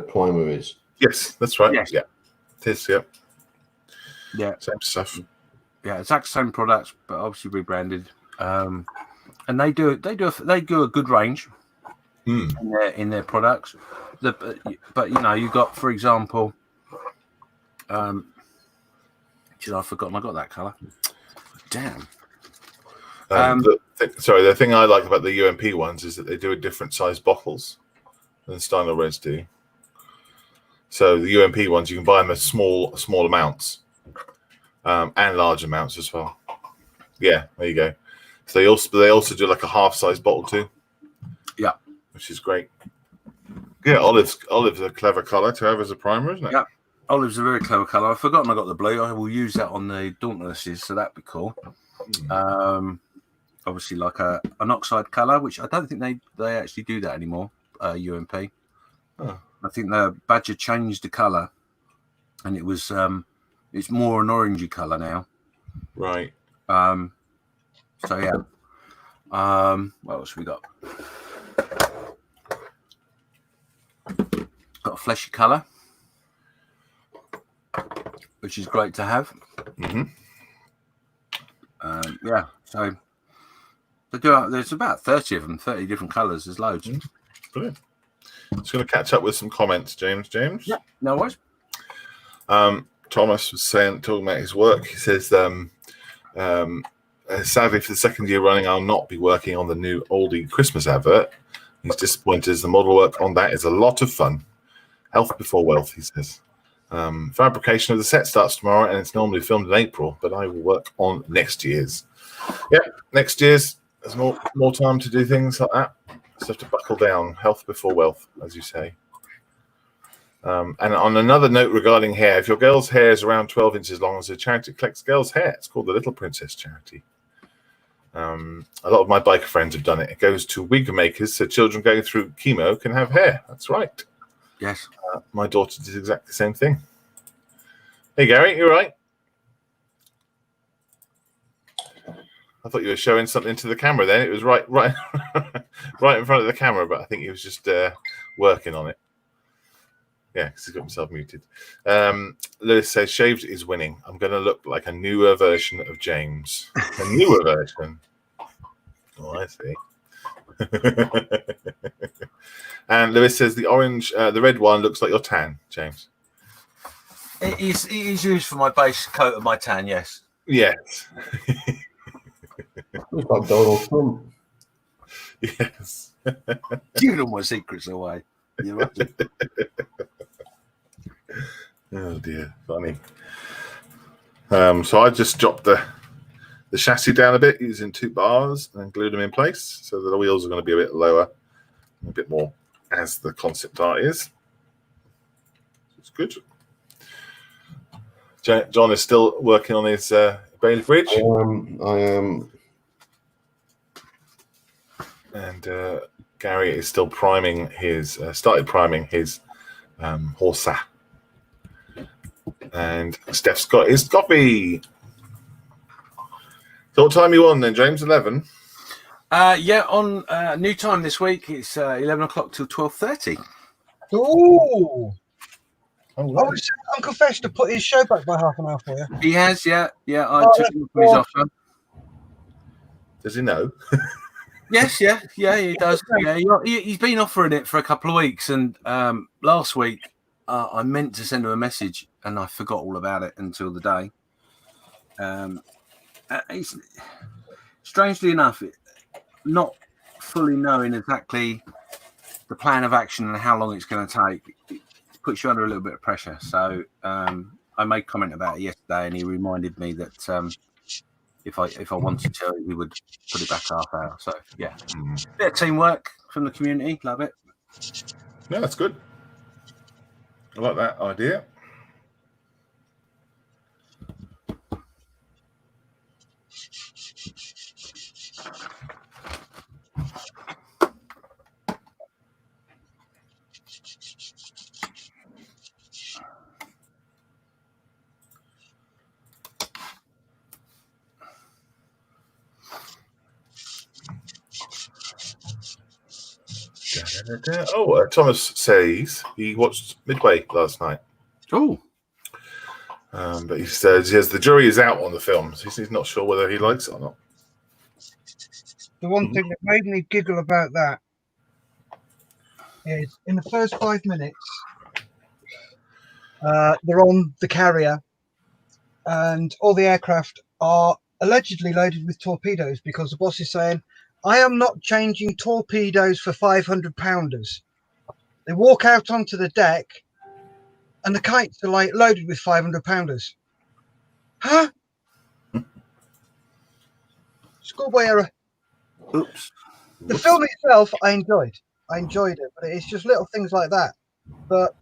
primer is? Yes, that's right. Yes. Yeah. It is, yeah. Yeah. Same stuff. Yeah, exact same products, but obviously rebranded. And they do a good range in their products. But you know, you got, for example, I've forgotten I got that colour. Damn. The thing I like about the UMP ones is that they do a different size bottles than Steiner Reds do. So the UMP ones, you can buy them as small amounts and large amounts as well. Yeah, there you go. So they also do like a half-size bottle too. Yeah, which is great. Yeah, olive's a clever color to have as a primer, isn't it? Yeah, olive's a very clever color. I've forgotten I got the blue. I will use that on the Dauntlesses, so that'd be cool. Obviously, like an oxide color, which I don't think they actually do that anymore. UMP. Oh. I think the Badger changed the color, and it was it's more an orangey color now. Right. So yeah. What else we got? Got a fleshy color, which is great to have. Mm-hmm. Yeah. So they do. There's about 30 of them, 30 different colors. There's loads. Brilliant. Just going to catch up with some comments, James. Yeah. No worries. Thomas was talking about his work. He says, sadly, for the second year running, I'll not be working on the new oldie Christmas advert. He's disappointed as the model work on that is a lot of fun. Health before wealth, he says. Fabrication of the set starts tomorrow, and it's normally filmed in April, but I will work on next year's. Yeah, next year's. There's more time to do things like that. Just have to buckle down. Health before wealth, as you say. And on another note regarding hair, if your girl's hair is around 12 inches long, there's a charity that collects girls' hair. It's called the Little Princess Charity. A lot of my biker friends have done it. It goes to wig makers so children going through chemo can have hair. That's right. Yes. My daughter did exactly the same thing. Hey, Gary, you all right? I thought you were showing something to the camera then. It was right in front of the camera, but I think he was just working on it. Yeah, because he's got himself muted. Lewis says, shaved is winning. I'm going to look like a newer version of James. A newer version? Oh, I see. And Lewis says, the red one looks like your tan, James. It is used for my base coat of my tan, yes. Yes. Looks like Donald Trump. Yes. Giving all my secrets away. You imagine? Oh dear, funny. So I just dropped the chassis down a bit using 2 bars and glued them in place, so that the wheels are going to be a bit lower, a bit more as the concept art is. It's good. John is still working on his Bailey Bridge. I am. And Gary is still priming his, started priming his Horsa. And Steph's got his coffee. So what time are you on then, James? 11? Yeah, on new time this week. It's 11 o'clock till 12:30. Ooh. Oh, I was Uncle Fesh to put his show back by half an hour for you. He has, yeah. I Oh, took him from his offer. does he know? Yes, yeah, he does. Yeah, he's been offering it for a couple of weeks, and last week I meant to send him a message, and I forgot all about it until the day. It's, strangely enough, not fully knowing exactly the plan of action and how long it's going to take, it puts you under a little bit of pressure. So I made comment about it yesterday, and he reminded me that if I wanted to, he would put it back half hour. So yeah, bit of teamwork from the community. Love it. No, that's good. I like that idea. Oh, Thomas says he watched Midway last night. Oh, But he says the jury is out on the film. So he's not sure whether he likes it or not. The one thing that made me giggle about that is in the first 5 minutes, they're on the carrier, and all the aircraft are allegedly loaded with torpedoes because the boss is saying, I am not changing torpedoes for 500-pounders. They walk out onto the deck and the kites are like loaded with 500-pounders. Huh? Schoolboy error. oops. The film itself, I enjoyed it, but it's just little things like that. But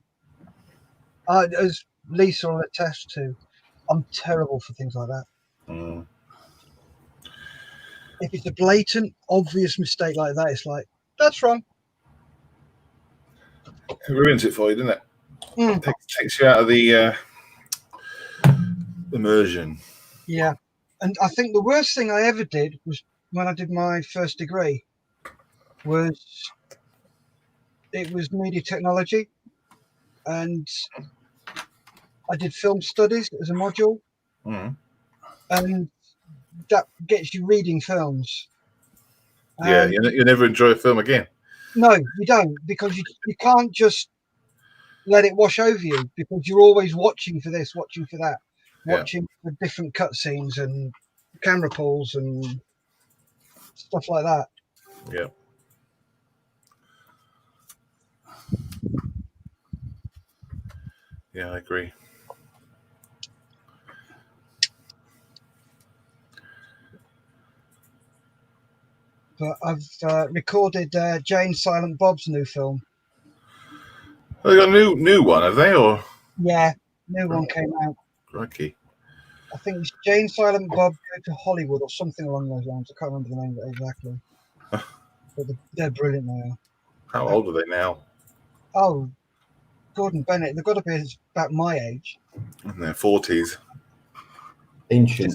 as Lisa will attest to, I'm terrible for things like that. Mm. If it's a blatant, obvious mistake like that, it's like, that's wrong. It ruins it for you, doesn't it? Mm. Takes you out of the immersion. Yeah. And I think the worst thing I ever did was when I did my first degree. It was media technology, and I did film studies as a module, and that gets you reading films. Yeah, you never enjoy a film again. No, you don't, because you can't just let it wash over you, because you're always watching for this, watching for that, watching for different cutscenes and camera pulls and stuff like that. Yeah. Yeah, I agree. But I've recorded Jane Silent Bob's new film. Oh, they got a new one, have they? Or Yeah, new one came out. crikey. I think it's Jane Silent Bob Go to Hollywood or something along those lines. I can't remember the name of it exactly. But they're brilliant, they are. How old are they now? Oh, Gordon Bennett. They've got to be about my age. In their 40s. Ancient.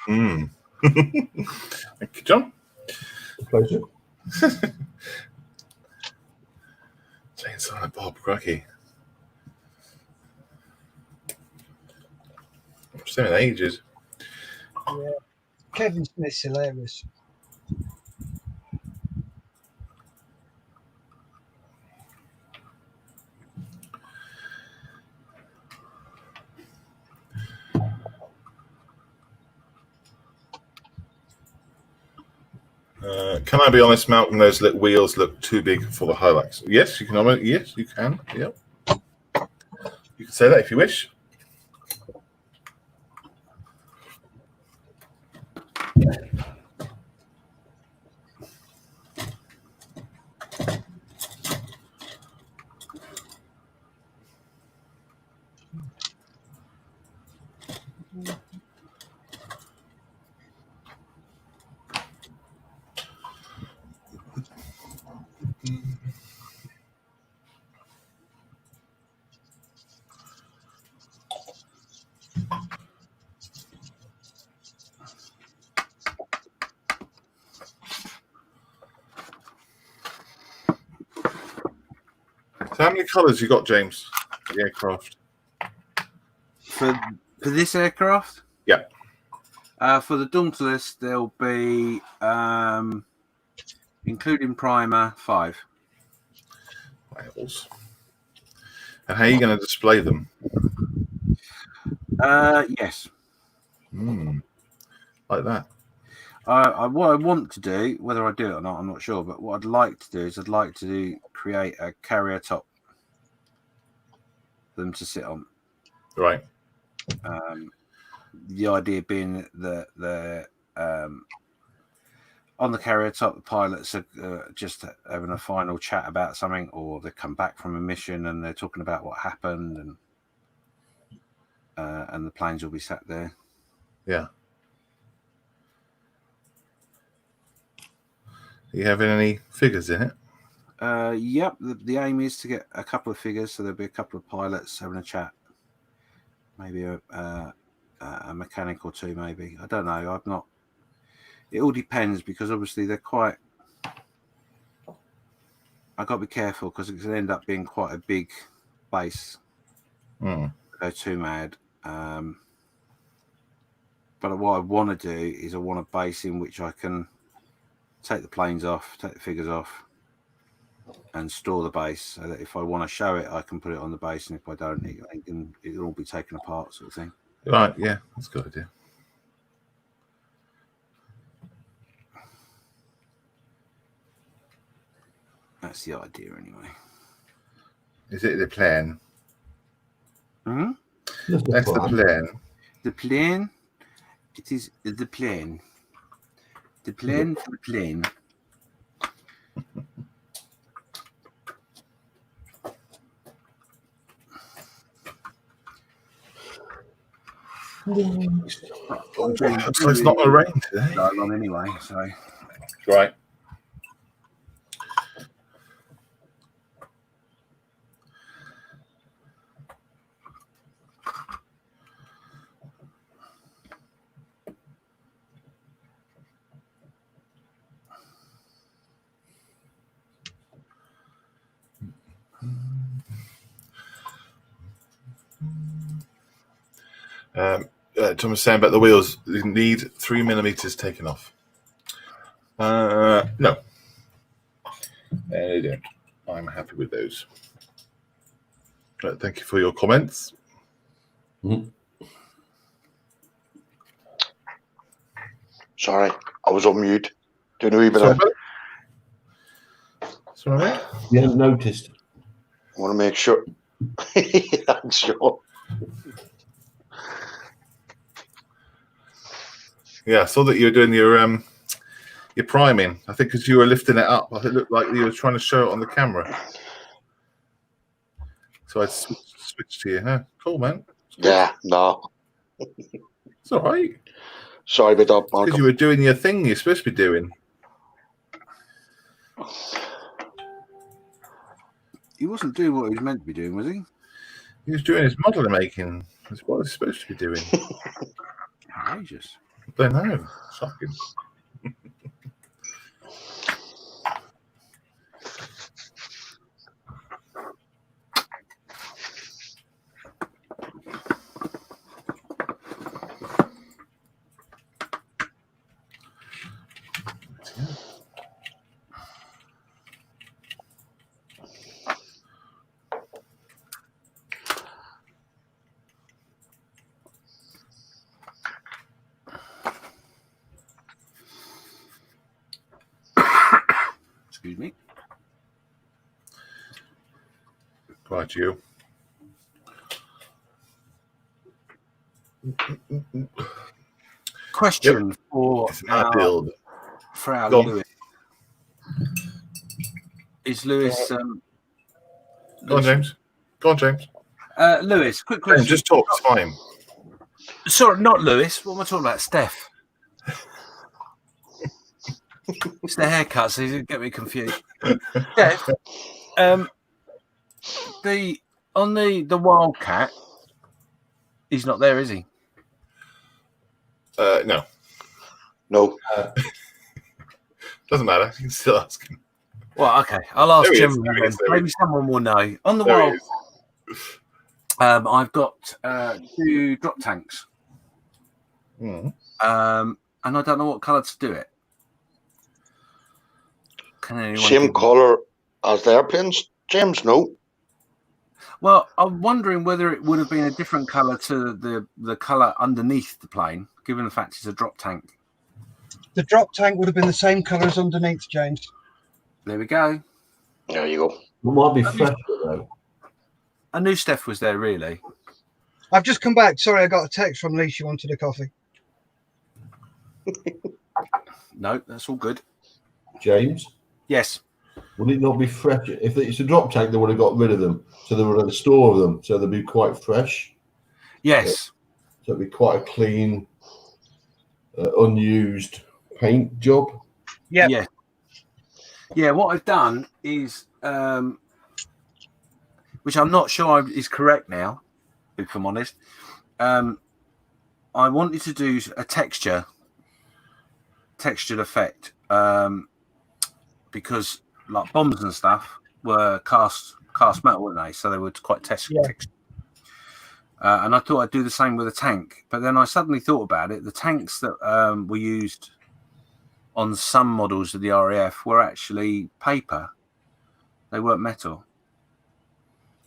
Thank you, John. Pleasure. Jane Silent Bob, crikey. Seen it in ages. Yeah. Kevin Smith's hilarious. Can I be honest, Malcolm? Those wheels look too big for the Hilux. Yes, you can. Yes, you can. Yep. You can say that if you wish. So how many colours you got, James? The aircraft. For this aircraft? Yeah. For the Dauntless, there'll be, including primer, 5. Wales. And how are you going to display them? Yes. Like that. What I want to do, whether I do it or not, I'm not sure. But what I'd like to do is create a carrier top for them to sit on. Right. The idea being that the on the carrier top, the pilots are just having a final chat about something, or they come back from a mission and they're talking about what happened, and the planes will be sat there. Yeah. Are you having any figures in it? Yep. The aim is to get a couple of figures, so there'll be a couple of pilots having a chat. Maybe a mechanic or two, maybe. I don't know. I've not. It all depends, because obviously they're quite. I've got to be careful because it can end up being quite a big base. Go too mad. But what I want to do is I want a base in which I can take the planes off, take the figures off, and store the base, so that if I want to show it, I can put it on the base, and if I don't, it'll all be taken apart, sort of thing. Right. Yeah, that's a good idea. That's the idea, anyway. Is it the plan? Hmm? That's the plan. The plan. It is the plan. The plan for the plane. Looks like it's not a rain today. On anyway, so Right. Tom was saying about the wheels. You need 3mm taken off. No, they don't. I'm happy with those. Thank you for your comments. Sorry, I was on mute. Doing a wee bit of. Sorry, mate. You hadn't noticed. I want to make sure. I'm sure. Yeah, I saw that you were doing your priming. I think because you were lifting it up, it looked like you were trying to show it on the camera. So I switched to you. Huh? Cool, man. Yeah, no. It's all right. Sorry about that, Because you were doing your thing you're supposed to be doing. he wasn't doing what he was meant to be doing, was he? He was doing his model making. That's what he's supposed to be doing. Outrageous. I don't know. Shocking. Excuse me. Right, you. Question for It's my our build. Go on. Lewis. Is Lewis? Go on, James. Go on, James. Lewis, quick question. James, just talk. It's fine. Sorry, not Lewis. What am I talking about? Steph. It's the haircut, so you get me confused. Steph, the Wildcat, he's not there, is he? No. No. Doesn't matter. You can still ask him. Well, okay. I'll ask There he Jim. is, there he is, there he Maybe is. someone will know. On the There he Wild, is. I've got 2 drop tanks. Mm. And I don't know what colour to do it. Can anyone Same give me- colour as the airplanes, James? No. Well, I'm wondering whether it would have been a different colour to the colour underneath the plane, given the fact it's a drop tank. The drop tank would have been the same colour as underneath, James. There we go. There you go. It might be fresher though. I knew Steph was there, really. I've just come back. Sorry, I got a text from Lee. She wanted a coffee. No, that's all good. James, Yes. would it not be fresher? If it's a drop tank, they would have got rid of them. So they would have a store of them. So they'd be quite fresh. Yes. So it'd be quite a clean, unused paint job. Yeah. Yeah. Yeah, what I've done is, which I'm not sure is correct now, if I'm honest. I wanted to do a textured effect, because like bombs and stuff were cast metal, weren't they? So they were quite textured. And I thought I'd do the same with a tank, but then I suddenly thought about it. The tanks that were used on some models of the RAF were actually paper. They weren't metal.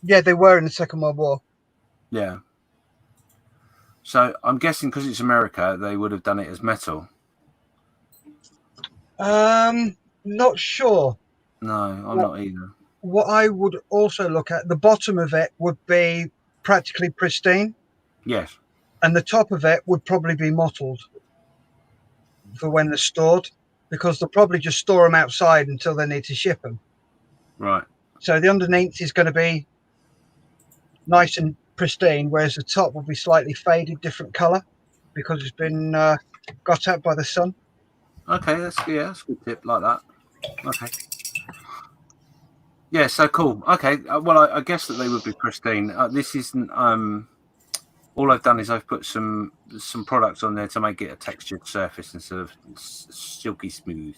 Yeah, they were in the Second World War. Yeah. So I'm guessing because it's America, they would have done it as metal. Not sure. No, I'm not either. What I would also look at, the bottom of it would be practically pristine, Yes. and the top of it would probably be mottled for when they're stored, because they'll probably just store them outside until they need to ship them. Right. So the underneath is going to be nice and pristine, whereas the top will be slightly faded, different colour, because it's been got out by the sun. Okay, that's a good tip like that. Okay. Yeah, so cool. Okay, well, I guess that they would be pristine. This isn't. All I've done is I've put some products on there to make it a textured surface instead of silky smooth.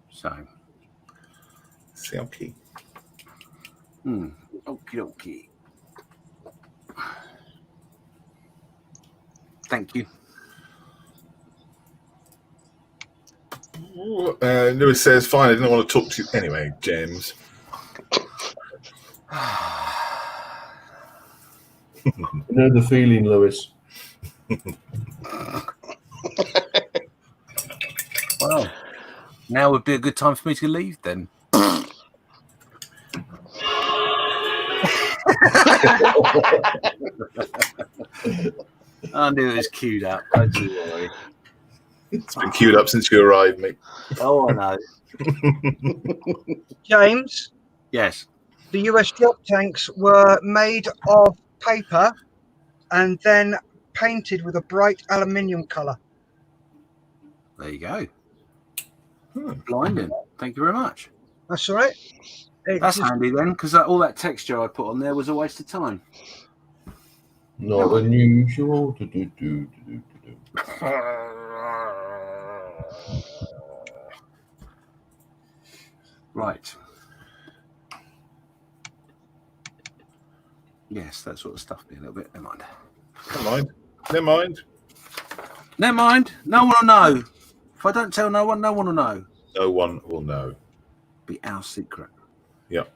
So. Silky. Okie dokie. Thank you. Lewis says, fine, I didn't want to talk to you anyway, James. You know the feeling, Lewis. Well, now would be a good time for me to leave then. I knew it was queued up. Don't you worry. It's been queued up since you arrived, mate. Oh, I know. James, Yes. the US drop tanks were made of paper and then painted with a bright aluminium colour. There you go. Blinding. Thank you very much. That's all right. That's handy then, because all that texture I put on there was a waste of time. Not unusual. Right. Yes, that sort of stuff me a little bit. Never mind. Never mind. Never mind. No one will know. If I don't tell no one will know. No one will know. Be our secret. Yep.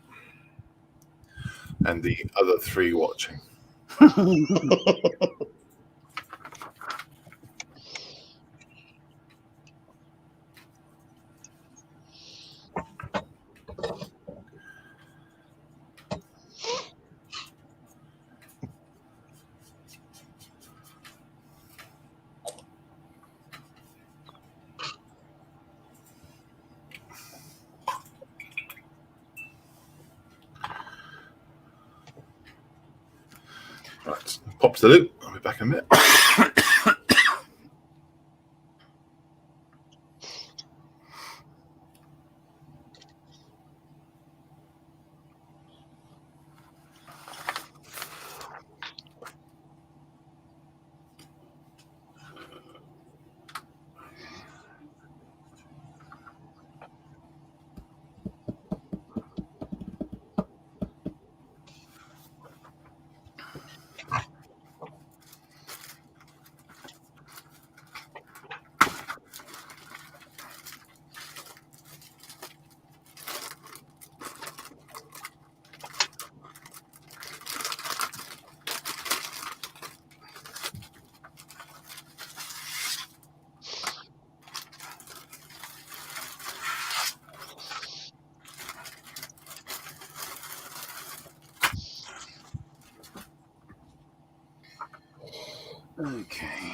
And the other 3 watching. pop to the loop. I'll be back in a minute. Okay.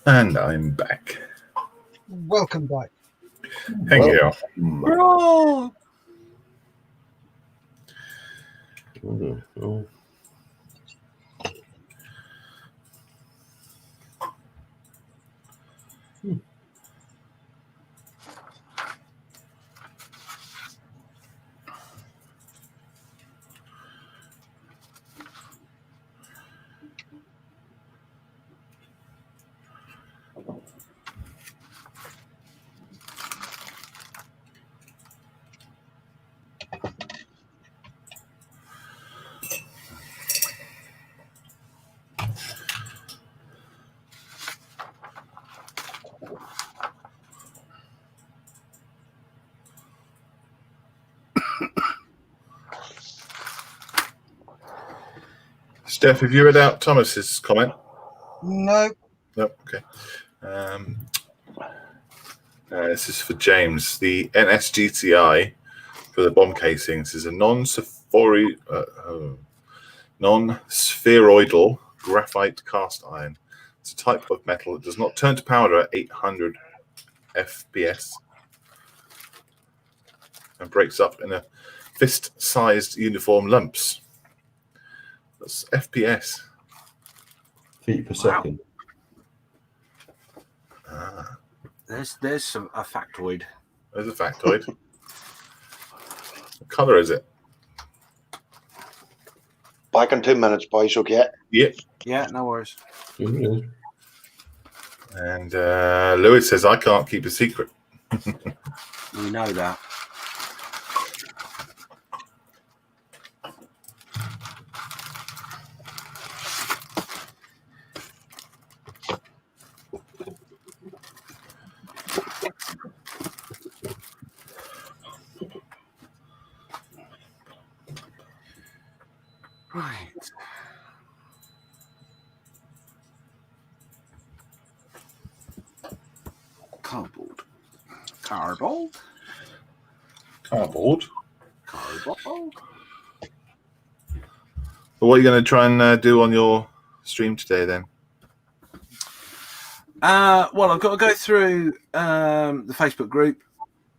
And I'm back. Welcome back. Thank you. Oh, Oh. Steph, have you read out Thomas's comment? No, No. Okay. This is for James. The NSGTI for the bomb casings is a non-spheroidal graphite cast iron. It's a type of metal that does not turn to powder at 800 FPS and breaks up in a fist-sized uniform lumps. That's FPS. Feet per second. Ah, there's a factoid. there's a factoid. What colour is it? Back in 2 minutes, boys. Okay. Yep. Yeah, no worries. Mm-hmm. And Lewis says, I can't keep a secret. We know that. Right. Cardboard. Cardboard. Cardboard. Cardboard. But what are you going to try and do on your stream today then? Well, I've got to go through the Facebook group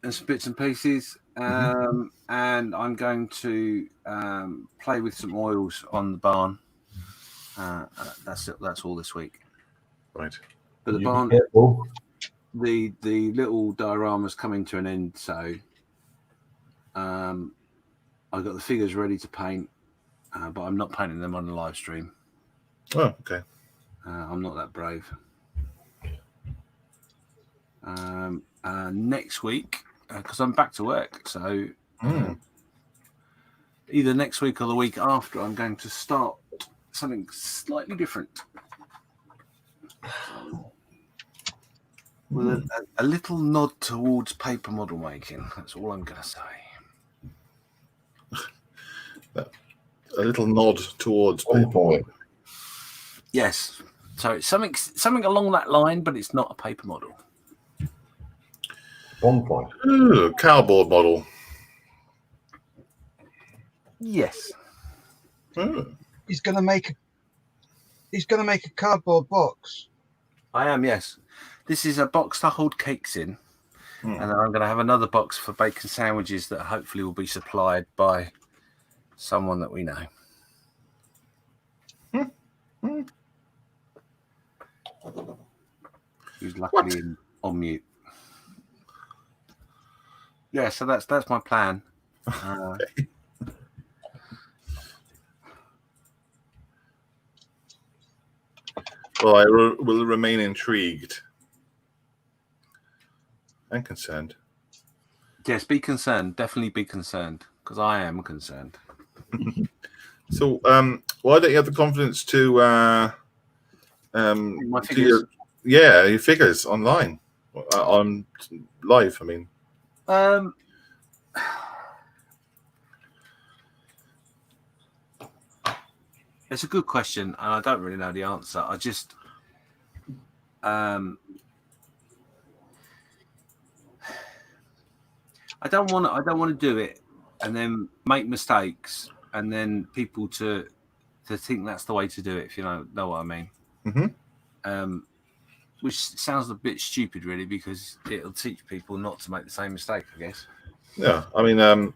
and some bits and pieces, and I'm going to play with some oils on the barn. That's it. That's all this week. Right. But the You barn, be careful. the little diorama's coming to an end, so I've got the figures ready to paint, but I'm not painting them on the live stream. Oh, okay. I'm not that brave. Next week, because I'm back to work, so either next week or the week after, I'm going to start something slightly different. With a little nod towards paper model making. That's all I'm going to say. A little nod towards On paper. point. Yes. So it's something along that line, but it's not a paper model. On point. Ooh, cardboard model. Yes. Ooh. He's going to make a cardboard box. I am, yes. This is a box to hold cakes in. And then I'm going to have another box for bacon sandwiches that hopefully will be supplied by someone that we know. Who's luckily on mute. Yeah, so that's my plan. Well, I will remain intrigued and concerned. Yes, be concerned. Definitely be concerned, because I am concerned. So, why don't you have the confidence to My do figures. your figures online on live? I mean, it's a good question, and I don't really know the answer. I just, I don't want to do it and then make mistakes, and then people to think that's the way to do it. If you know what I mean. Mm-hmm. Which sounds a bit stupid, really, because it'll teach people not to make the same mistake, I guess. Yeah, I mean,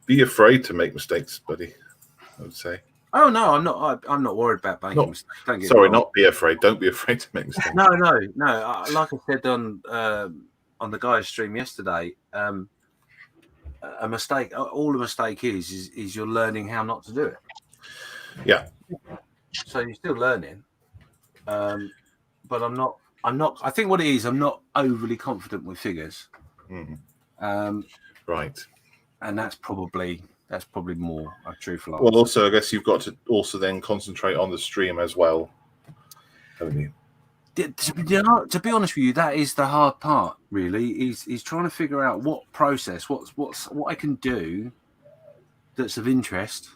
be afraid to make mistakes, buddy. I would say. Oh no, I'm not. I'm not worried about making mistakes. Don't get me wrong. Not be afraid. Don't be afraid to make mistakes. No. Like I said on the guy's stream yesterday, a mistake. All a mistake is you're learning how not to do it. Yeah. So you're still learning, but I'm not. I think what it is, I'm not overly confident with figures. Right. And that's probably more a truthful answer. Well, also, I guess you've got to also then concentrate on the stream as well, haven't you? To be honest with you, that is the hard part. Really, is trying to figure out what process, what I can do that's of interest.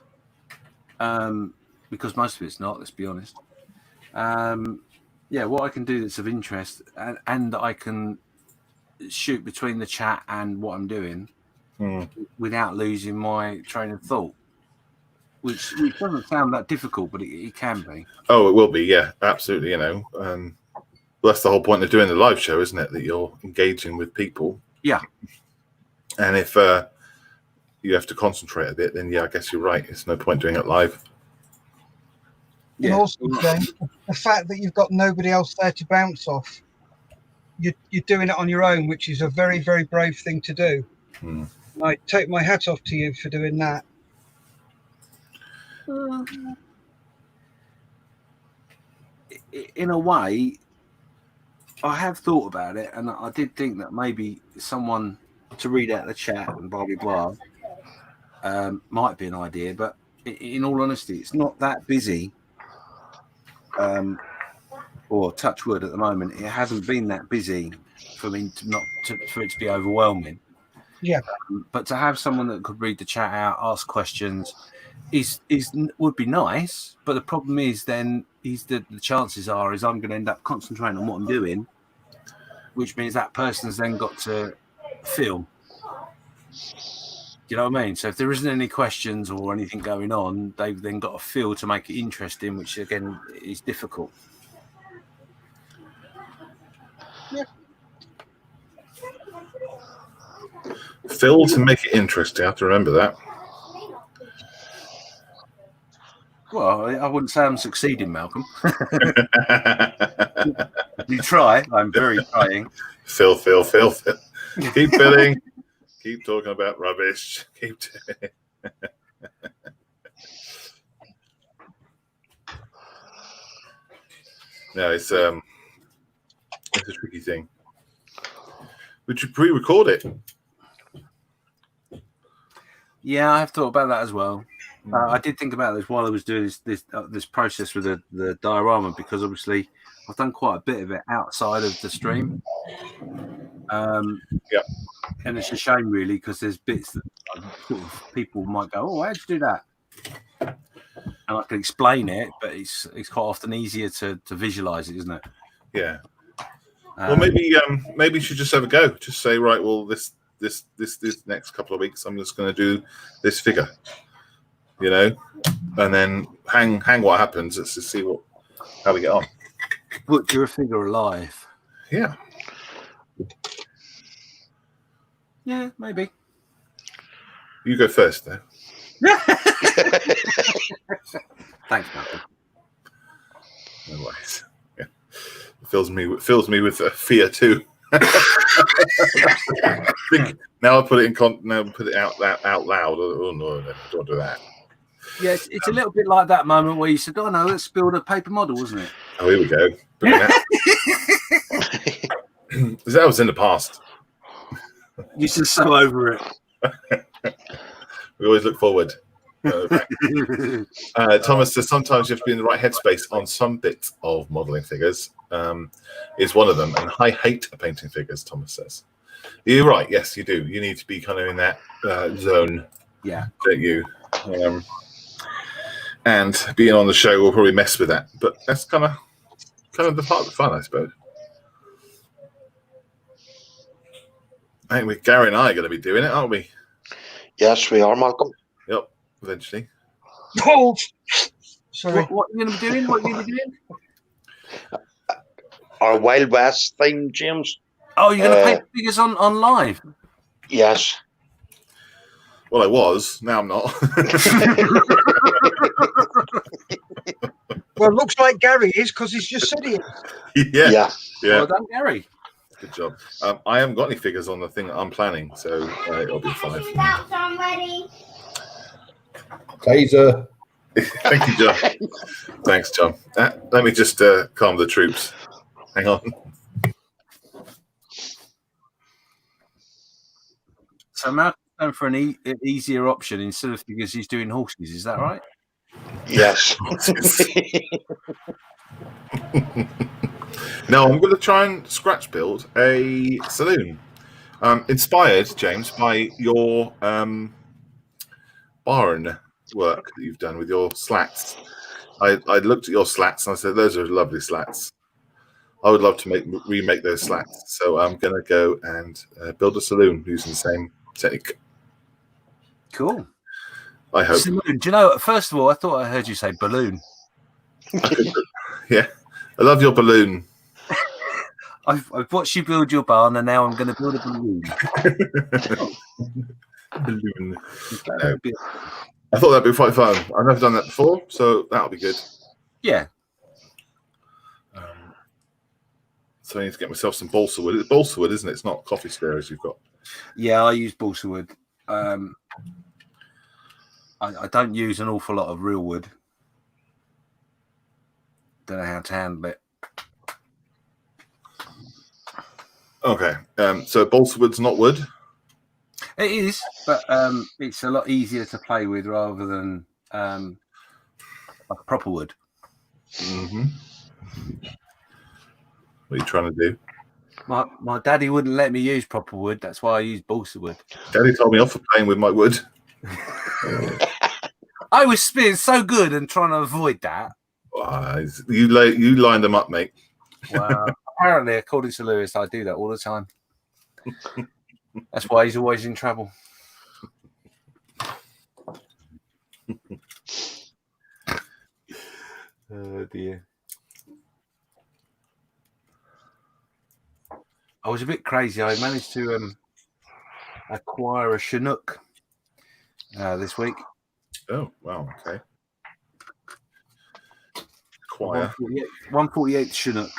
Because most of it's not. Let's be honest. What I can do that's of interest, and that I can shoot between the chat and what I'm doing. Without losing my train of thought, which doesn't sound that difficult, but it can be. Oh, it will be, yeah, absolutely. Well, that's the whole point of doing the live show, isn't it? That you're engaging with people. Yeah. And if you have to concentrate a bit, then I guess you're right. It's no point doing it live. And also, James, the fact that you've got nobody else there to bounce off, you're doing it on your own, which is a very, very brave thing to do. I take my hat off to you for doing that. In a way, I have thought about it, and I did think that maybe someone to read out the chat and blah blah blah might be an idea. But in all honesty, it's not that busy. Or touch wood at the moment, it hasn't been that busy for me for it to be overwhelming. Yeah. But to have someone that could read the chat out, ask questions, would be nice. But the problem is then the chances are I'm going to end up concentrating on what I'm doing, which means that person's then got to film. You know what I mean? So if there isn't any questions or anything going on, they've then got to feel to make it interesting, which again is difficult. Yeah. Phil, to make it interesting, I have to remember that. Well, I wouldn't say I'm succeeding, Malcolm. You try. I'm very trying. Phil. Keep filling. Keep talking about rubbish. Keep doing it. No, it's a tricky thing. Would you pre-record it? Yeah, I've thought about that as well. I did think about this while I was doing this process with the diorama, because obviously I've done quite a bit of it outside of the stream. Yeah. And it's a shame, really, because there's bits that sort of people might go, "Oh, how'd you do that?" And I can explain it, but it's quite often easier to visualize it, isn't it? Yeah. Well, maybe you should just have a go. Just say, right, well, this next couple of weeks, I'm just going to do this figure, and then hang what happens. Let's just see how we get on. Butcher a figure alive. Yeah. Yeah, maybe. You go first, though. Thanks, Malcolm. No worries. Yeah. It fills me with fear too. Now I put it out loud. Oh no, don't do that. Yeah, it's a little bit like that moment where you said, "Oh no, let's build a paper model," wasn't it? Oh, here we go. That was in the past. You're just so over it. We always look forward. Thomas says sometimes you have to be in the right headspace on some bits of modelling figures. Is one of them, and I hate painting figures. Thomas says, "You're right. Yes, you do. You need to be kind of in that zone. Yeah, don't you? And being on the show will probably mess with that, but that's kind of the part of the fun, I suppose. I think Gary and I are going to be doing it, aren't we? Yes, we are, Malcolm. Yep, eventually. Oh, sorry. What are you going to be doing? What are you going to be doing? Our Wild West thing, James. Oh, you're going to paint figures on live? Yes. Well, I was. Now I'm not. Well, it looks like Gary is because he's just said it. Yeah. Well done, Gary. Good job. I haven't got any figures on the thing that I'm planning, so it'll be fine. Taser. Thank you, John. Thanks, John. Let me just calm the troops. Hang on. So Malcolm's going for an easier option instead of because he's doing horses. Is that right? Yes. No, I'm going to try and scratch build a saloon. Inspired, James, by your barn work that you've done with your slats. I looked at your slats and I said, those are lovely slats. I would love to remake those slats. So I'm going to go and build a saloon using the same technique. Cool. I hope. Saloon. Do you know, first of all, I thought I heard you say balloon. Yeah. I love your balloon. I've watched you build your barn, and now I'm going to build a balloon. Balloon. No. I thought that'd be quite fun. I've never done that before, so that'll be good. Yeah. So I need to get myself some balsa wood. It's balsa wood, isn't it? It's not coffee squares you've got. Yeah, I use balsa wood. I don't use an awful lot of real wood. Don't know how to handle it. Okay. So balsa wood's not wood? It is, but it's a lot easier to play with rather than like proper wood. Mm-hmm. What are you trying to do? My daddy wouldn't let me use proper wood. That's why I use balsa wood. Daddy told me off for playing with my wood. I was being so good and trying to avoid that. You lined them up, mate. Well, apparently, according to Lewis, I do that all the time. That's why he's always in trouble. Oh dear. I was a bit crazy. I managed to acquire a Chinook this week. Oh, wow. Okay. Acquire. 148 Chinook.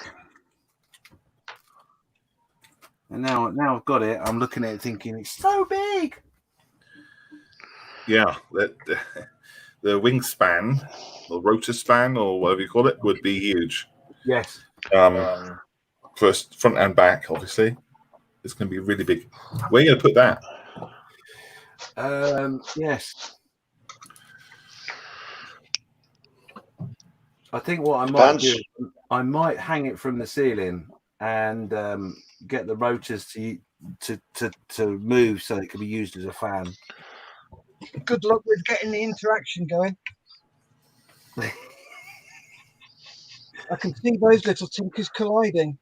And now I've got it. I'm looking at it thinking it's so big. Yeah. The wingspan or rotor span or whatever you call it would be huge. Yes. First, front and back, obviously. It's going to be really big. Where are you going to put that? Yes. I think what I might do, I might hang it from the ceiling and get the rotors to move so it can be used as a fan. Good luck with getting the interaction going. I can see those little tinkers colliding.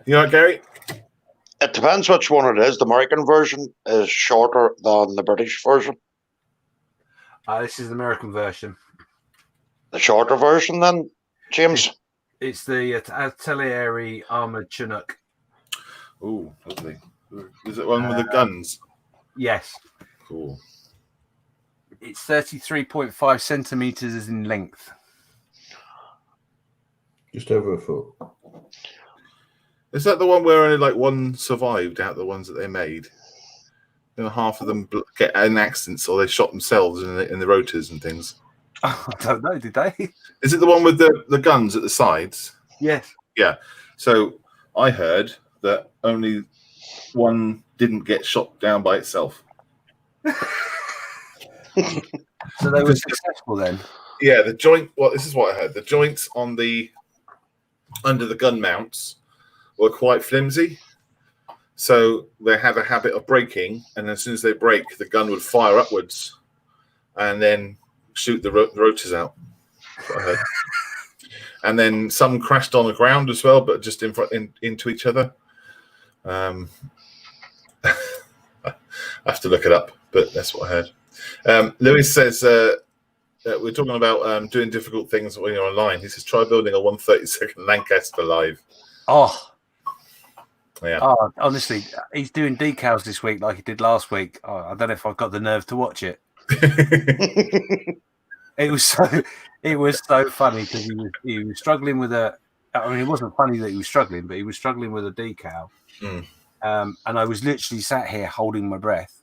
You all right, Gary? It depends which one it is. The American version is shorter than the British version. This is the American version. The shorter version, then, James? It's the Artillery Armored Chinook. Oh, lovely. Is it one with the guns? Yes. Cool. It's 33.5 centimeters in length. Just over a foot. Is that the one where only like one survived out of the ones that they made? You know, half of them get in accidents or they shot themselves in the rotors and things. I don't know, did they? Is it the one with the guns at the sides? Yes. Yeah. So I heard that only one didn't get shot down by itself. So they were successful then? Yeah, the joint. Well, this is what I heard. The joints on the under the gun mounts were quite flimsy, so they had a habit of breaking. And as soon as they break, the gun would fire upwards, and then shoot the rotors out. That's what I heard. And then some crashed on the ground as well, but just into each other. I have to look it up, but that's what I heard. Lewis says we're talking about doing difficult things when you're online. He says try building a 132nd Lancaster live. Oh, yeah. Oh, honestly, he's doing decals this week like he did last week. Oh, I don't know if I've got the nerve to watch it. It was so funny because he was struggling with a. I mean, it wasn't funny that he was struggling, but he was struggling with a decal. And I was literally sat here holding my breath,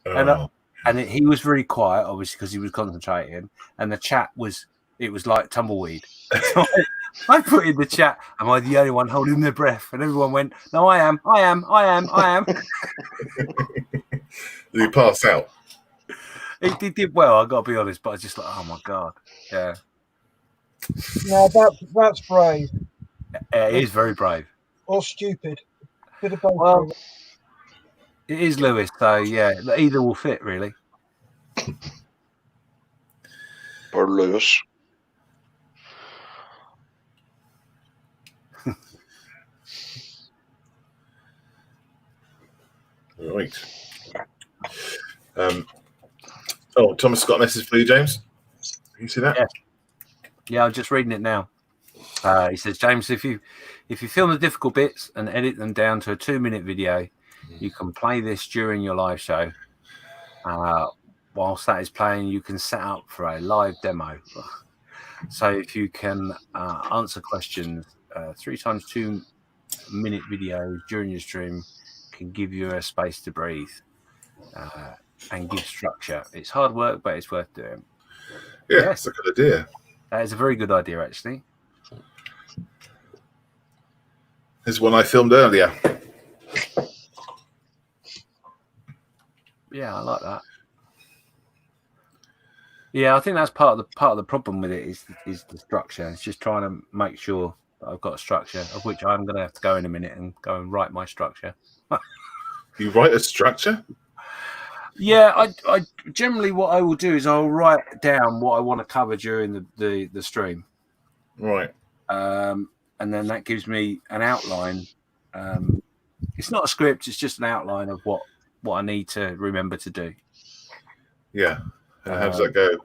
and he was very quiet, obviously, because he was concentrating. And the chat was like tumbleweed. I put in the chat, "Am I the only one holding their breath?" And everyone went, "No, I am. Did he pass out? He did well, I got to be honest, but I was just like, oh my God. Yeah. No, that's brave. Yeah, it is very brave. Or stupid. Bit of both. Well, it is Lewis, so yeah, either will fit, really. Poor Lewis. Right. Thomas got a message for you, James. You see that? Yeah, I'm just reading it now. He says, James, if you film the difficult bits and edit them down to a 2-minute video, you can play this during your live show. Whilst that is playing, you can set up for a live demo. So if you can answer questions 3 times 2-minute videos during your stream, can give you a space to breathe and give structure. It's hard work, but it's worth doing. Yeah, that's a good idea. That is a very good idea, actually. There's one I filmed earlier. Yeah, I like that. Yeah, I think that's part of the problem with it is the structure. It's just trying to make sure that I've got a structure, of which I'm going to have to go in a minute and go and write my structure. You write a structure? Yeah, I generally what I will do is I'll write down what I want to cover during the stream. Right. And then that gives me an outline. It's not a script; it's just an outline of what I need to remember to do. Yeah. And how does that go?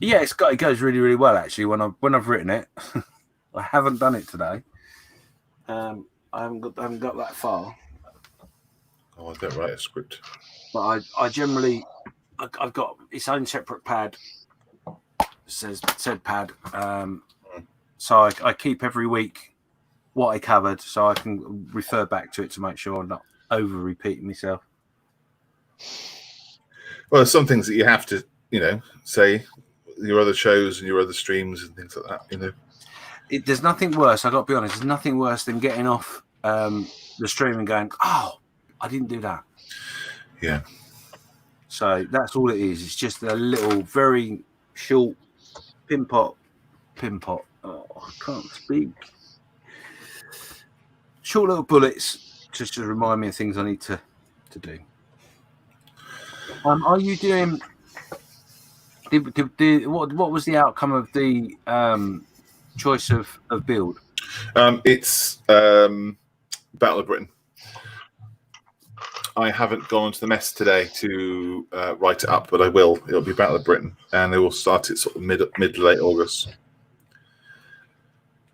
Yeah, it goes really, really well actually. When I've written it, I haven't done it today. I haven't got that far. Oh, I don't write a script. But I generally, I've got its own separate pad. Said pad. So I keep every week what I covered, so I can refer back to it to make sure I'm not over repeating myself. Well, there's some things that you have to, say your other shows and your other streams and things like that. There's nothing worse. I got to be honest. There's nothing worse than getting off the stream and going, "Oh, I didn't do that." Yeah. So that's all it is. It's just a little, very short pin pot Pin pot. Oh, I can't speak. Short little bullets, just to remind me of things I need to do. Are you doing? What was the outcome of the choice of build? It's Battle of Britain. I haven't gone to the mess today to write it up, but I will. It'll be Battle of Britain, and they will start it sort of mid to late August.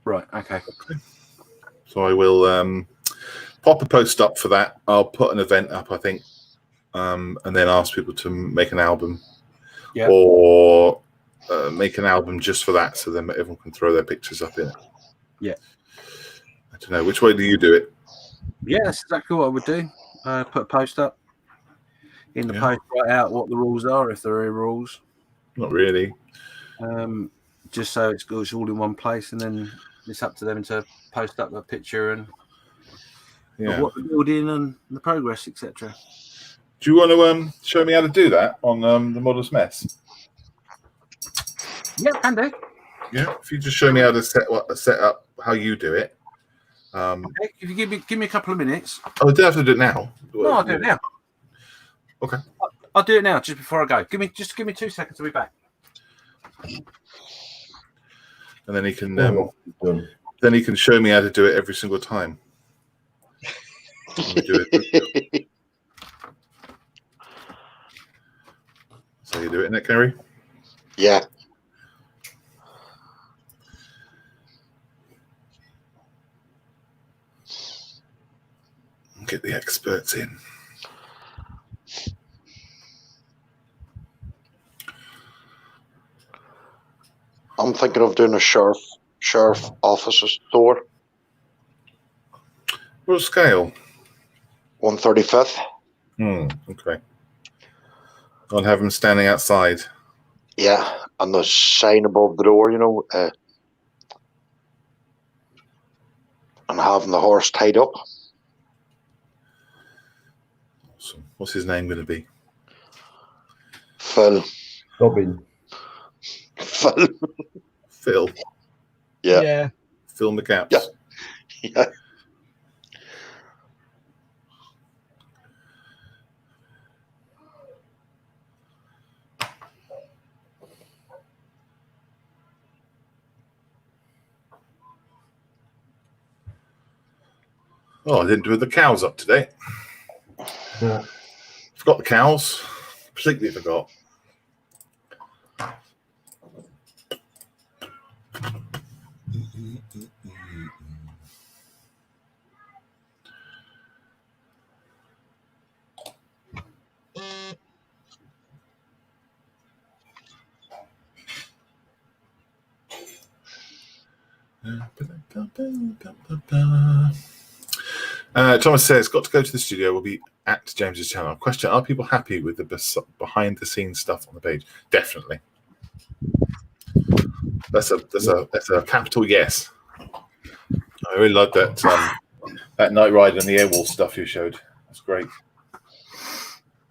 Right. Okay. So I will pop a post up for that. I'll put an event up, I think, and then ask people to make an album, or make an album just for that, so then everyone can throw their pictures up in it. Yeah. I don't know. Which way do you do it? Yeah, that's exactly what I would do. Put a post up. In the post, write out what the rules are, if there are rules. Not really. Just so it's all in one place, and then it's up to them to post up a picture and of what they're building and the progress, etc. Do you want to show me how to do that on the Models Mess? Yeah, can do. Yeah, if you just show me how to set up how you do it. Okay, if you give me a couple of minutes. Oh, I don't have to do it now. No, I'll do it now. Okay. I'll do it now, just before I go. Give me 2 seconds. I'll be back. And then he can show me how to do it every single time. Do it. So you do it, Nick, Gary? Yeah. Get the experts in. I'm thinking of doing a sheriff officer's door. What scale? 1/35. Okay. I'll have him standing outside. Yeah, and the sign above the door, and having the horse tied up. Awesome. What's his name going to be? Phil. Robin. Phil. Phil. Yeah. Phil McCaps. Yeah. Yeah. Oh, I didn't do the cows up today. Yeah. Forgot the cows. Completely forgot. Thomas says, got to go to the studio. We'll be at James's channel. Question, are people happy with the behind the scenes stuff on the page? Definitely. That's a capital yes. I really like that that Night Ride and the Airwall stuff you showed. That's great.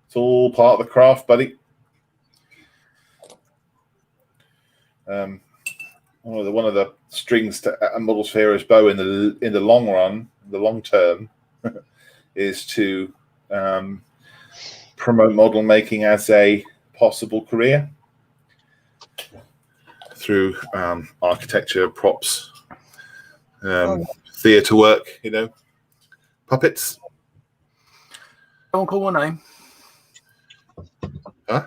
It's all part of the craft, buddy. One of the strings to a Model Sphero's bow in the long run, the long term, is to promote model making as a possible career through architecture, props, theatre work, puppets. Don't call my name. Huh?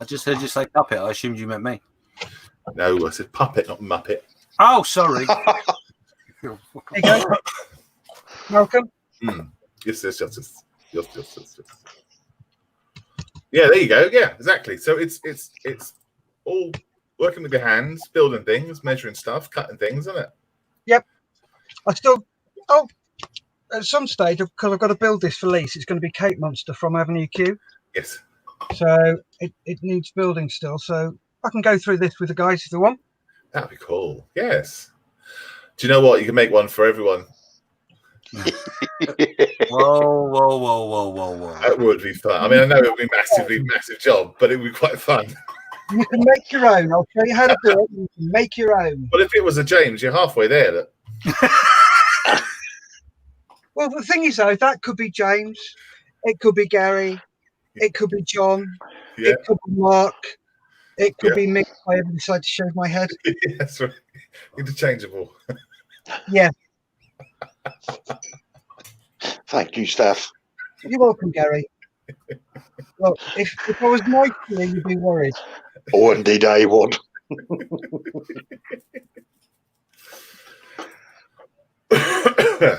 I just heard you say puppet. I assumed you meant me. No, I said puppet, not muppet. Oh, sorry. There you go. Malcolm. Yes. Yeah, there you go. Yeah, exactly. So it's all working with your hands, building things, measuring stuff, cutting things, isn't it? Yep. At some stage, because I've got to build this for lease, it's going to be Cape Monster from Avenue Q. Yes. So it needs building still. So I can go through this with the guys if they want. That'd be cool. Yes. Do you know what? You can make one for everyone. Whoa. That would be fun. I mean, I know it would be massive job, but it would be quite fun. You can make your own. I'll show you how to do it. You can make your own. But if it was a James, you're halfway there. Look. Well, the thing is, though, that could be James. It could be Gary. It could be John. Yeah. It could be Mark. It could Yeah. be me if I ever decide to shave my head. That's right. Interchangeable. Yeah. Thank you, Steph. You're welcome, Gary. Look, if I was nice to you, you'd be worried. Oh, indeed, I would.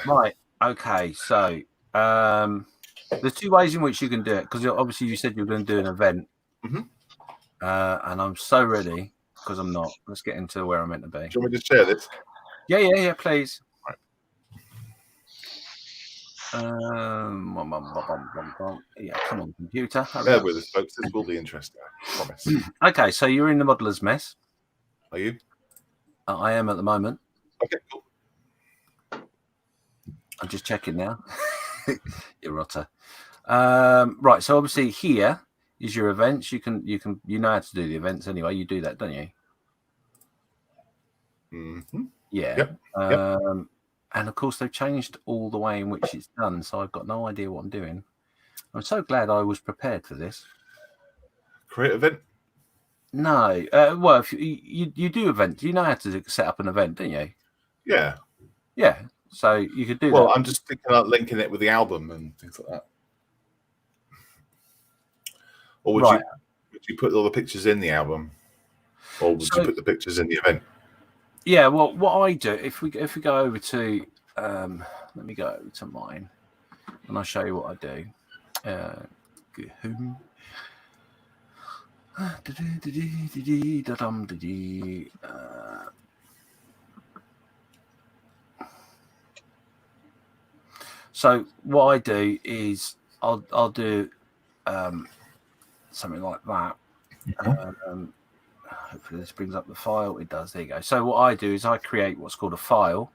Right. Okay. So there's two ways in which you can do it, because obviously you said you were going to do an event, Mhm. And I'm so ready because I'm not. Let's get into where I'm meant to be. Do you want me to share this? Yeah. Please. Right. Yeah. Come on, computer. Bear with us, folks. This will be interesting. I promise. Okay. So you're in the modeler's mess. Are you? I am at the moment. Okay, cool. I'm just checking now. You're rotter. Right. So obviously here is your events. You know how to do the events anyway. You do that, don't you? Mm-hmm. Yeah. Yep. And of course they've changed all the way in which it's done. So I've got no idea what I'm doing. I'm so glad I was prepared for this. Create event? No. Well, if you do events, you know how to set up an event, don't you? Yeah. Yeah. So you could do that. Well, I'm just thinking about linking it with the album and things like that. Or would you put all the pictures in the album? Or would you put the pictures in the event? Yeah, well, what I do, if we go over to, let me go over to mine, and I'll show you what I do. So what I do is I'll do something like that. Hopefully this brings up the file. It does. There you go. So what I do is I create what's called a file.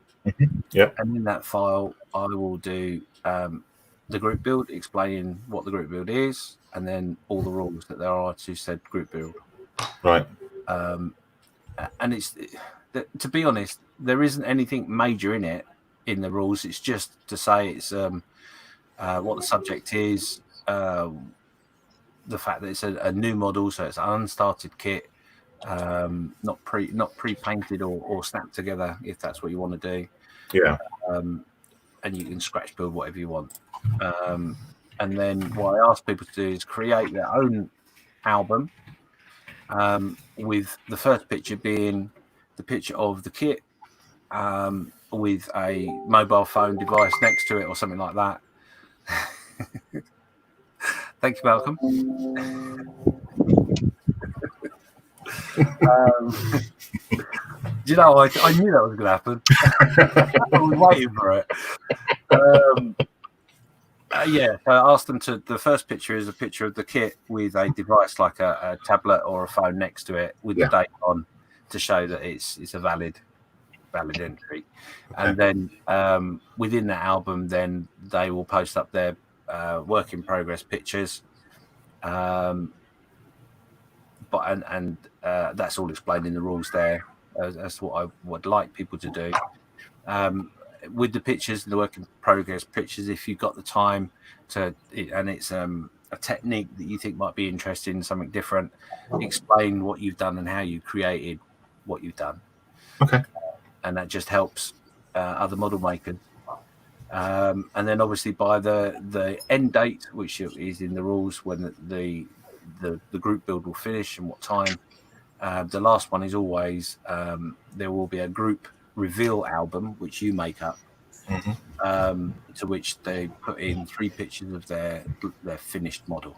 Yeah. And in that file, I will do the group build, explaining what the group build is, and then all the rules that there are to said group build. Right. And it's, to be honest, there isn't anything major in it, in the rules. It's just to say it's what the subject is, the fact that it's a new model, so it's an unstarted kit, not pre-painted or snapped together, if that's what you want to do. Yeah. And you can scratch build whatever you want. And then what I ask people to do is create their own album, with the first picture being the picture of the kit, with a mobile phone device next to it or something like that. Thank you, Malcolm. Do you know, I knew that was going to happen. I was waiting for it. Yeah, so I asked them to. The first picture is a picture of the kit with a device like a tablet or a phone next to it with the date on, to show that it's a valid entry. Okay. And then within that album, then they will post up their work in progress pictures. But that's all explained in the rules there. That's what I would like people to do. With the pictures, the work in progress pictures, if you've got the time to, and it's a technique that you think might be interesting, something different, explain what you've done and how you created what you've done. Okay. And that just helps other model makers. And then obviously by the end date, which is in the rules, when the group build will finish and what time. The last one is always there will be a group reveal album which you make up, to which they put in 3 pictures of their finished model.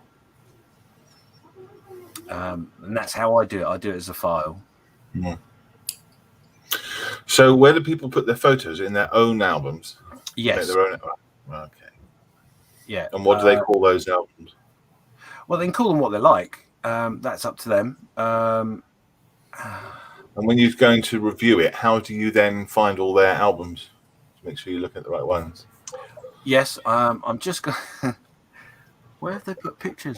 And that's how I do it. I do it as a file. Mm. So where do people put their photos? In their own albums? Yes. Their own. Okay. Yeah. And what do they call those albums? Well, they can call them what they like. That's up to them. And when you're going to review it, how do you then find all their albums to make sure you look at the right ones? Yes, I'm just going. Where have they put pictures?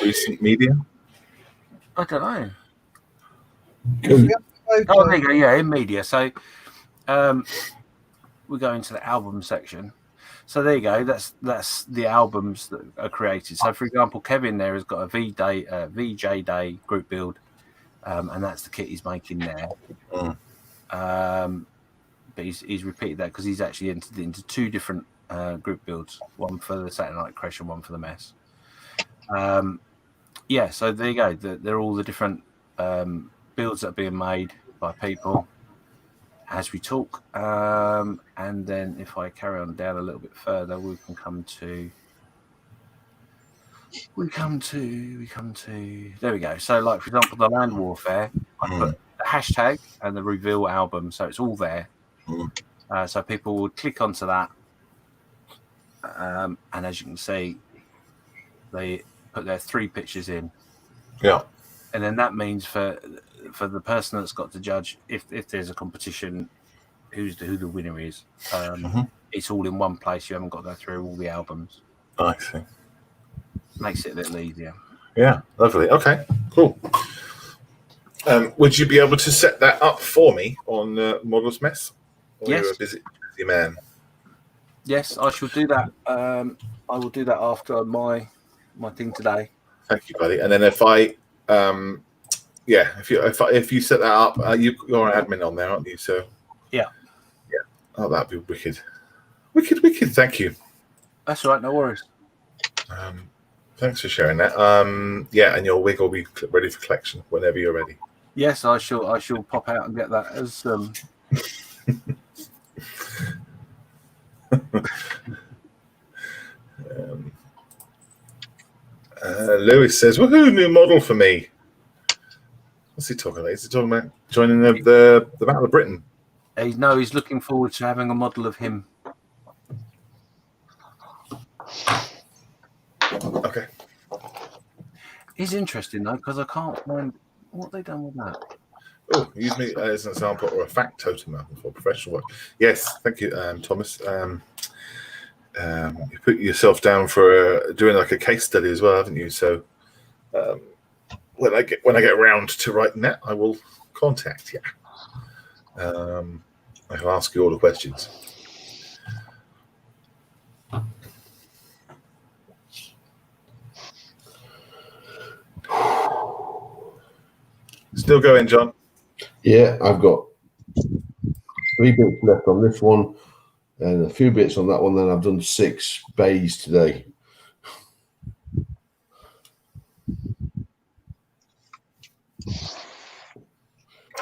Recent media. I don't know. We have Oh, photo. there you go. Yeah, in media. So we go into the album section. So there you go. That's the albums that are created. So for example, Kevin there has got a VJ Day group build, and that's the kit he's making there. But he's repeated that because he's actually entered into 2 different group builds, one for the Saturday Night Crash and one for the Mess. Yeah, so there you go. They're all the different builds that are being made by people as we talk. And then if I carry on down a little bit further, we come to there we go. So like for example, the Land Warfare, I put the hashtag and the reveal album, so it's all there. So people will click onto that, and as you can see, they put their 3 pictures in. Yeah. And then that means for the person that's got to judge if there's a competition, who the winner is. It's all in one place. You haven't got to go through all the albums. I see. Makes it a little easier. Yeah, lovely. Okay, cool. Would you be able to set that up for me on Models Mess? Or Yes. You're a busy man. Yes, I shall do that. I will do that after my thing today. Thank you, buddy. And then if I, if you set that up, you're an admin on there, aren't you? So yeah. Oh, that'd be wicked. Thank you. That's all right. No worries. Thanks for sharing that. And your wig will be ready for collection whenever you're ready. Yes, I shall pop out and get that as. Lewis says, "Woohoo! New model for me." What's he talking about? Is he talking about joining the Battle of Britain? He's looking forward to having a model of him. Okay. It's interesting though because I can't find what they've done with that. Oh, use me as an example or a fact totem for professional work. Yes, thank you, Thomas. You put yourself down for doing like a case study as well, haven't you? So when I get around to writing that, I will contact you. I'll ask you all the questions. Still going, John? Yeah, I've got 3 bits left on this one and a few bits on that one. Then I've done 6 bays today.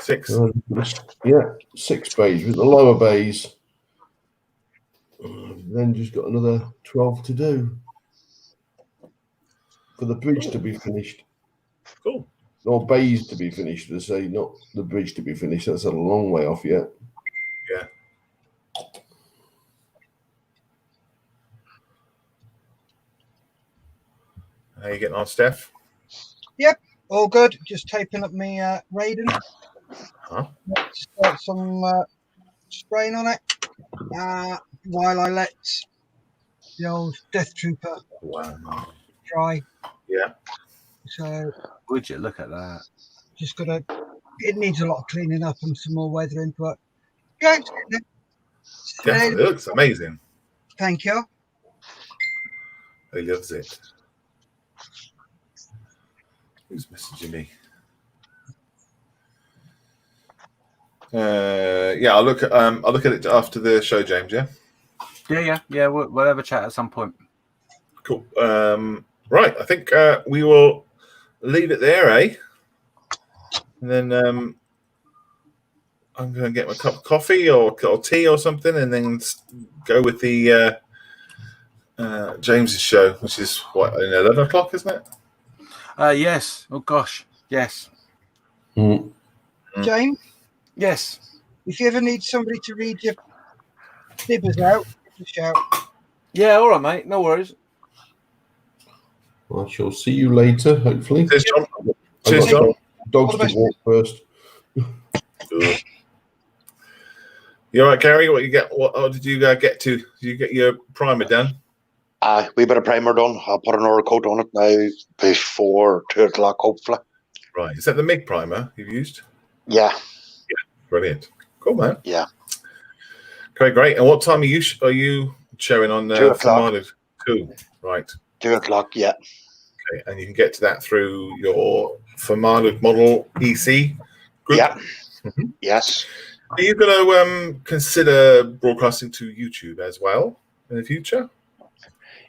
Six? Yeah, 6 bays with the lower bays. Then just got another 12 to do for the bridge to be finished. Cool. Or bays to be finished, to say, not the bridge to be finished. That's a long way off yet. Yeah. How you getting on, Steph? Yep, all good. Just taping up me Raiden. Huh? Start some spraying on it while I let the old Death Trooper dry. Yeah. So Would you look at that? just gotta. It needs a lot of cleaning up and some more weathering, but yeah, it's getting there. Definitely looks amazing. Thank you. He loves it. Who's messaging me? I'll look at it after the show, James. Yeah. Yeah. We'll have a chat at some point. Cool. Right. I think we will leave it there, eh? And then I'm going to get my cup of coffee or tea or something, and then go with the James's show, which is what 11 o'clock, isn't it? Yes. Oh gosh. Yes. James, Yes. if you ever need somebody to read your nibbers out, just shout. Yeah. All right, mate. No worries. I shall see you later, hopefully. Cheers, John. I've Cheers, got John. Dogs All the to walk first. Good. You all right, Gary? What you get? What did you get to? Did you get your primer done? We bit of primer done. I'll put another coat on it now before 2 o'clock, hopefully. Right. Is that the MIG primer you've used? Yeah. Brilliant. Cool, man. Yeah. Okay, great. And what time are you showing on 2 o'clock. Formated? 2. Right. 2 o'clock, yeah. Okay. And you can get to that through your Formated Model EC group? Yeah. Mhm. Yes. Are you going to consider broadcasting to YouTube as well in the future?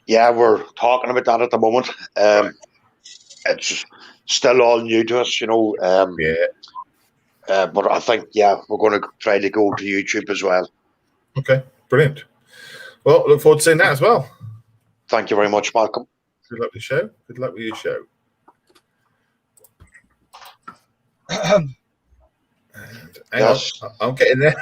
Yeah, we're talking about that at the moment. Right. It's still all new to us, Yeah. But I think, we're going to try to go to YouTube as well. Okay. Brilliant. Well, look forward to seeing that as well. Thank you very much, Malcolm. Good luck with the show. Good luck with your show. And hang Yes. on, I'm getting there.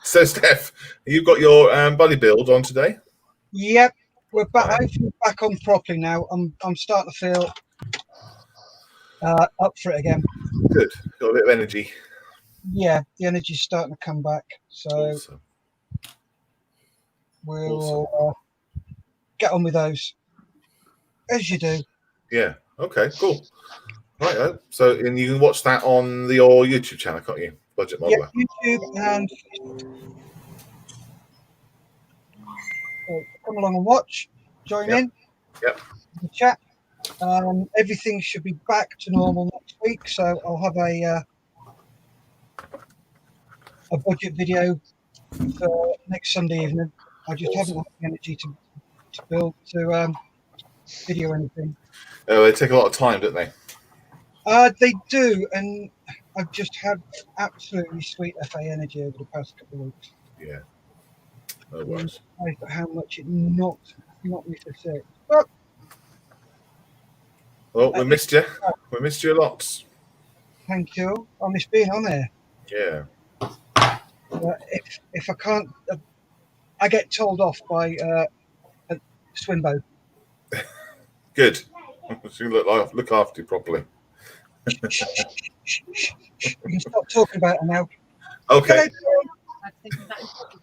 So, Steph, you've got your body build on today. Yep, we're back. Hopefully back on properly now. I'm starting to feel up for it again. Good. Got a bit of energy. Yeah, the energy's starting to come back. So Awesome. we'll get on with those as you do. Yeah. Okay. Cool. Right. So, and you can watch that on your YouTube channel, can't you? Budget Modeler. Yeah, YouTube and so come along and watch. Join in. Yep. The chat. Everything should be back to normal next week. So I'll have a budget video for next Sunday evening. I just haven't had the energy to build to video anything. Oh, they take a lot of time, don't they? They do, and I've just had absolutely sweet FA energy over the past couple of weeks. Yeah. No worries. How much it knocked me for sick. But Well, we missed you. We missed you lots. thank you. I miss being on there. Yeah. If I can't, I get told off by a Swinbo. Good. You look after you properly. You can stop talking about it now. Okay. I think that is important.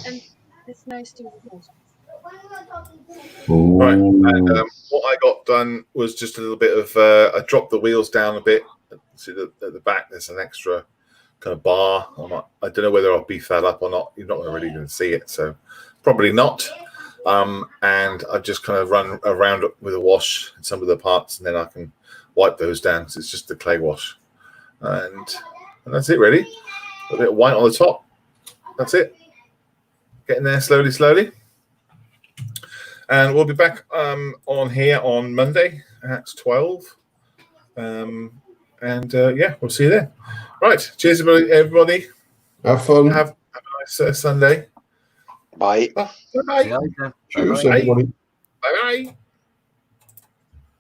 And there's no student course. Right. And what I got done was just a little bit of I dropped the wheels down a bit. See at the back there's an extra kind of bar. I don't know whether I'll beef that up or not. You're not really going to see it, so probably not. And I just kind of run around it with a wash in some of the parts, and then I can wipe those down because it's just the clay wash, and that's it really. A bit of white on the top. That's it. Getting there slowly. And we'll be back on here on Monday at 12. And we'll see you there. Right. Cheers, everybody. Have fun. Have a nice Sunday. Bye. Bye. Cheers, everybody. Bye.